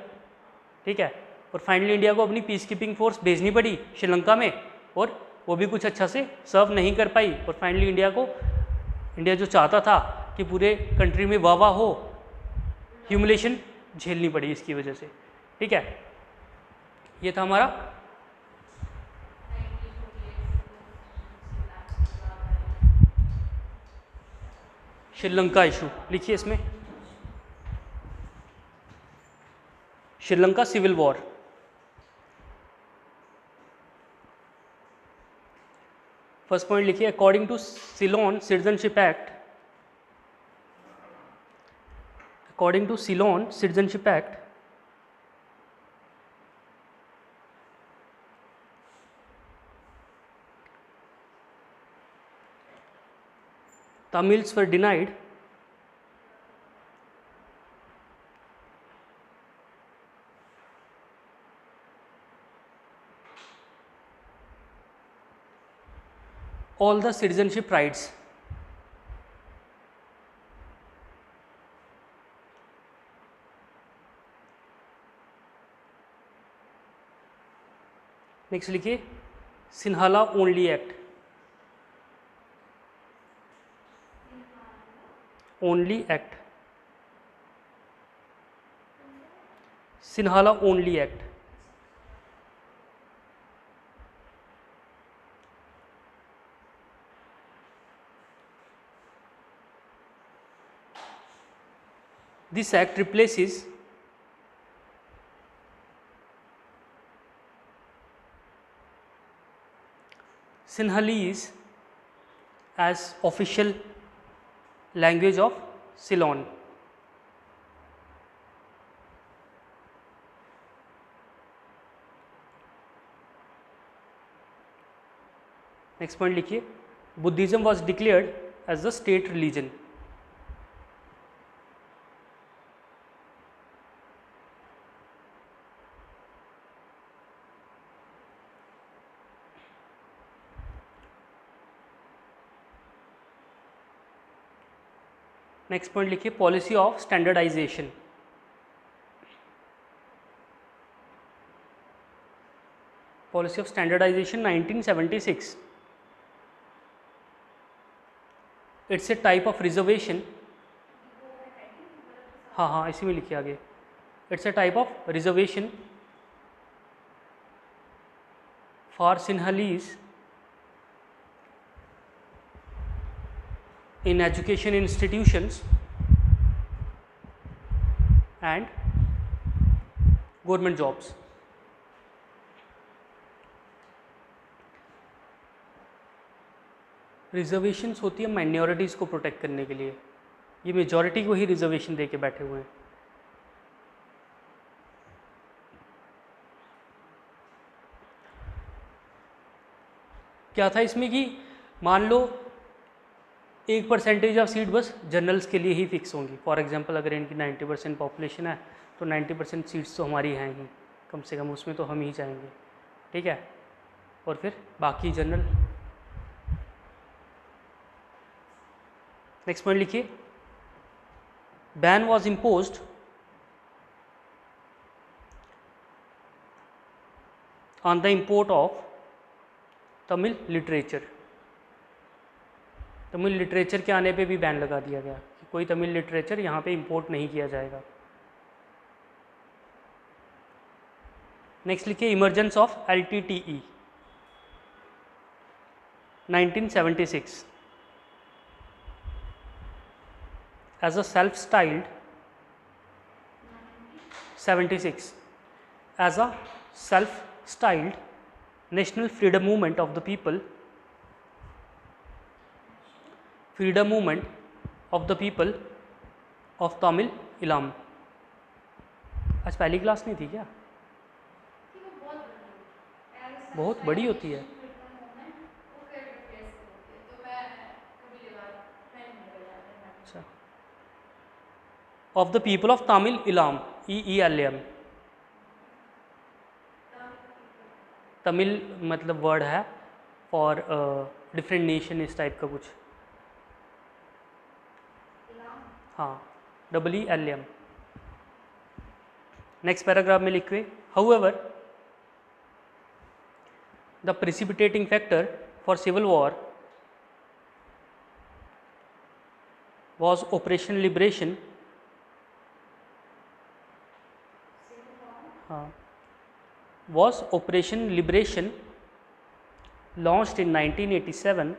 S1: ठीक है, और फाइनली इंडिया को अपनी पीस कीपिंग फोर्स भेजनी पड़ी श्रीलंका में, और वो भी कुछ अच्छा से सर्व नहीं कर पाई, और फाइनली इंडिया जो चाहता था कि पूरे कंट्री में वाह हो, ह्यूमिलेशन झेलनी पड़ी इसकी वजह से। ठीक है, ये था हमारा श्रीलंका इशू। लिखिए इसमें Sri Lanka civil war. First point लिखिए, according to Ceylon citizenship act, according to Ceylon citizenship act, Tamils were denied all the citizenship rights. Next लिखिए Sinhala only act, only act, Sinhala only act. This act replaces Sinhalese as official language of Ceylon. Next point लिखिए, Buddhism was declared as the state religion. Next point लिखिए, policy of standardisation. Policy of standardisation 1976। It's a type of reservation, हाँ इसी में लिखिए आगे, it's a type of reservation for Sinhalese in education institutions and government jobs. Reservations होती है माइनॉरिटीज़ को प्रोटेक्ट करने के लिए, ये मेजॉरिटी को ही रिजर्वेशन दे के बैठे हुए हैं। क्या था इसमें कि मान लो 1% ऑफ सीट बस जनरल्स के लिए ही फिक्स होंगी। फॉर एग्जांपल अगर इनकी 90% पॉपुलेशन है तो 90% सीट्स तो हमारी हैं ही, कम से कम उसमें तो हम ही जाएंगे। ठीक है, और फिर बाकी जनरल। नेक्स्ट पॉइंट लिखिए, ban was imposed on the import of Tamil literature. Tamil literature के आने पे भी बैन लगा दिया गया कि कोई तमिल लिटरेचर यहाँ पे इंपोर्ट नहीं किया जाएगा। नेक्स्ट लिखिए, emergence of LTTE 1976 as a self styled 76 as a self styled national freedom movement of the people, freedom movement of the people of Tamil Eelam. आज पहली क्लास नहीं थी क्या?
S2: कि वो बहुत बड़ी है, ऐसा
S1: बहुत बड़ी होती है।
S2: वो कर रिप्लेस करती है, तो मैं कभी कभार मैं नहीं कर जाती हूँ।
S1: अच्छा, of the people of Tamil Eelam, EELAM, Tamil मतलब वर्ड है फॉर डिफरेंट नेशन, इस टाइप का कुछ। हाँ, EELAM। नेक्स्ट पैराग्राफ में लिखे, however the precipitating factor for civil war was Operation Liberation, was Operation Liberation launched in 1987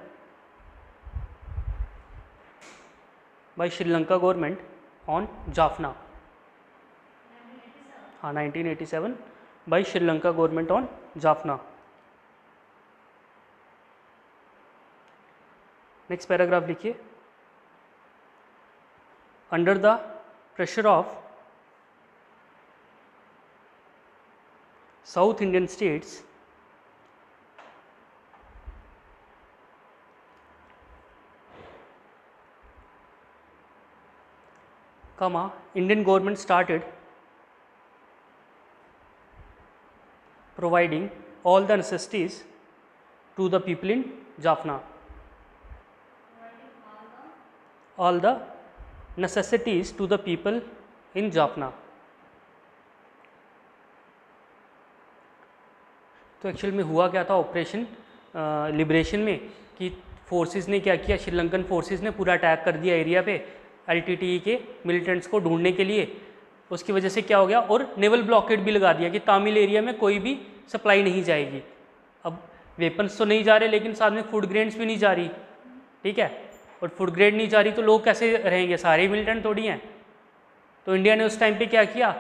S1: by Sri Lanka government on Jaffna. हाँ, 1987 by Sri Lanka government on Jaffna. Next paragraph लिखिए, under the pressure of South Indian states Indian government started providing all the necessities to the people in Jaffna. All the necessities to the people in Jaffna. तो एक्चुअल में हुआ क्या था ऑपरेशन लिबरेशन में, कि फोर्सेस ने क्या किया, श्रीलंकन फोर्सेस ने पूरा अटैक कर दिया एरिया पे LTTE के मिलिटेंट्स को ढूंढने के लिए। उसकी वजह से क्या हो गया, और नेवल ब्लॉकेड भी लगा दिया कि तमिल एरिया में कोई भी सप्लाई नहीं जाएगी। अब वेपन्स तो नहीं जा रहे, लेकिन साथ में फूड ग्रेन्स भी नहीं जा रही, ठीक है, और फूड ग्रेड नहीं जा रही तो लोग कैसे रहेंगे, सारे मिलिटेंट थोड़ी हैं। तो इंडिया ने उस टाइम पे क्या किया,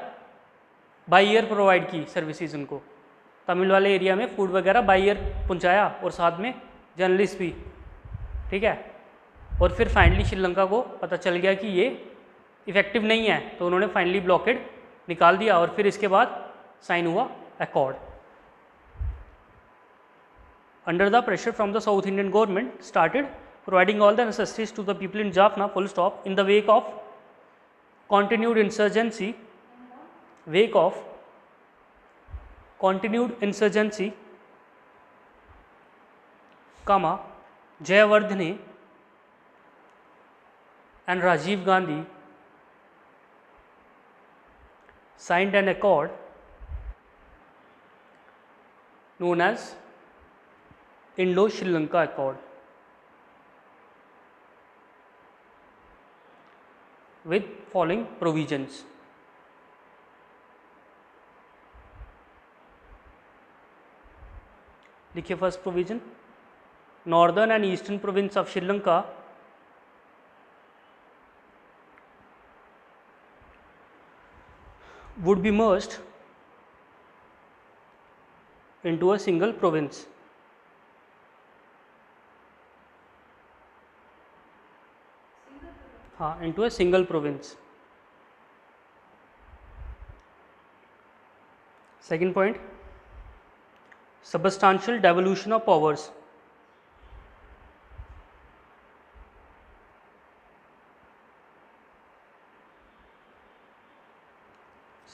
S1: बाई ईयर प्रोवाइड की सर्विसेज उनको, तमिल वाले एरिया में फूड वगैरह बाई ईयर पहुँचाया, और साथ में जर्नलिस्ट भी, ठीक है। और फिर फाइनली श्रीलंका को पता चल गया कि ये इफ़ेक्टिव नहीं है, तो उन्होंने फाइनली ब्लॉकेड निकाल दिया, और फिर इसके बाद साइन हुआ accord. Under the pressure from the south Indian government started providing all the necessities to the people in Jaffna, full stop, in the wake of continued insurgency, Jayawardene and Rajiv Gandhi signed an accord known as Indo-Sri Lanka Accord with following provisions. लिखिए first provision, northern and eastern province of Sri Lanka would be merged into a single province. हाँ, into a single province. Second point, substantial devolution of powers.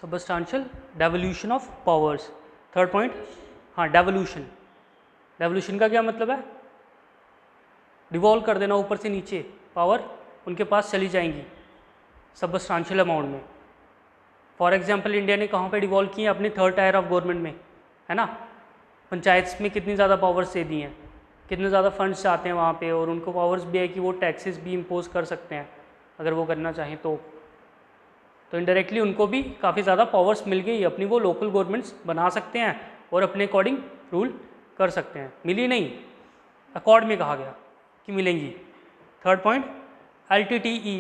S1: Substantial devolution of powers. Third point, हाँ, डेवोल्यूशन। डेवोल्यूशन का क्या मतलब है, डिवॉल्व कर देना ऊपर से नीचे, पावर उनके पास चली जाएंगी सबस्टांशियल अमाउंट में। फॉर एग्जांपल इंडिया ने कहाँ पे डिवॉल्व किए, अपने थर्ड टायर ऑफ गवर्नमेंट में, है ना। पंचायत में कितनी ज़्यादा पावर्स दे दी हैं, कितने ज़्यादा फंड्स जाते हैं वहाँ पे, और उनको पावर्स भी है कि वो टैक्सेस भी इम्पोज कर सकते हैं अगर वो करना चाहें तो इनडायरेक्टली उनको भी काफ़ी ज़्यादा पावर्स मिल गई, अपनी वो लोकल गवर्नमेंट्स बना सकते हैं और अपने अकॉर्डिंग रूल कर सकते हैं। मिली नहीं, अकॉर्ड में कहा गया कि मिलेंगी। Third point, LTTE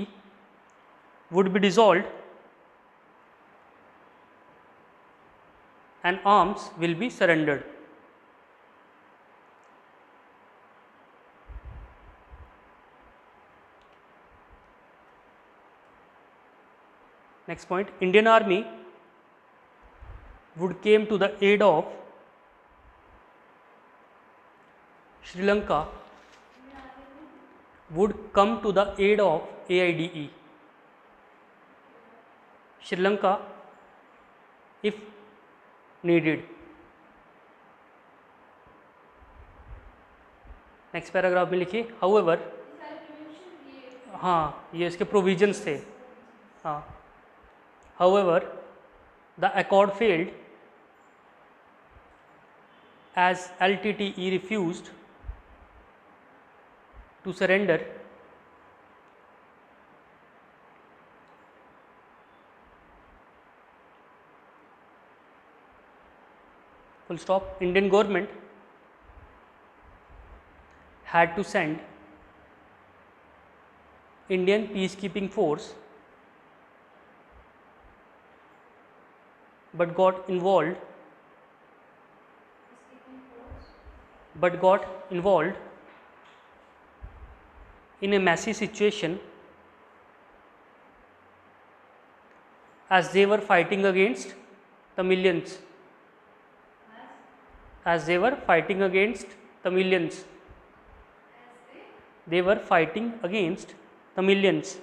S1: would be dissolved and arms will be surrendered. Next point, Indian Army would came to the aid of Sri Lanka would come to the aid of AIDE Sri Lanka if needed. Next paragraph में लिखिए हाउएवर, हाँ ये इसके प्रोविजंस थे, हाँ however the accord failed as LTTE refused to surrender full stop. Indian government had to send Indian peacekeeping force but got involved in a messy situation as they were fighting against the millions. As they were fighting against the millions. They were fighting against the millions.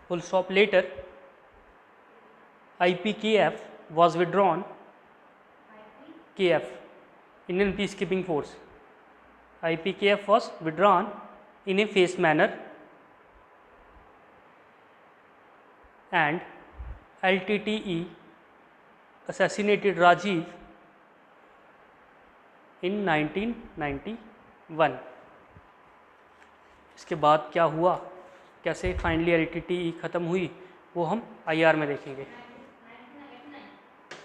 S1: Full stop. Later, IPKF was withdrawn. KF, Indian Peacekeeping Force. IPKF was withdrawn in a phased manner, and LTTE assassinated Rajiv in 1991. इसके बाद क्या हुआ, कैसे फाइनली LTTE ख़त्म हुई, वो हम IR में देखेंगे.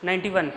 S1: 91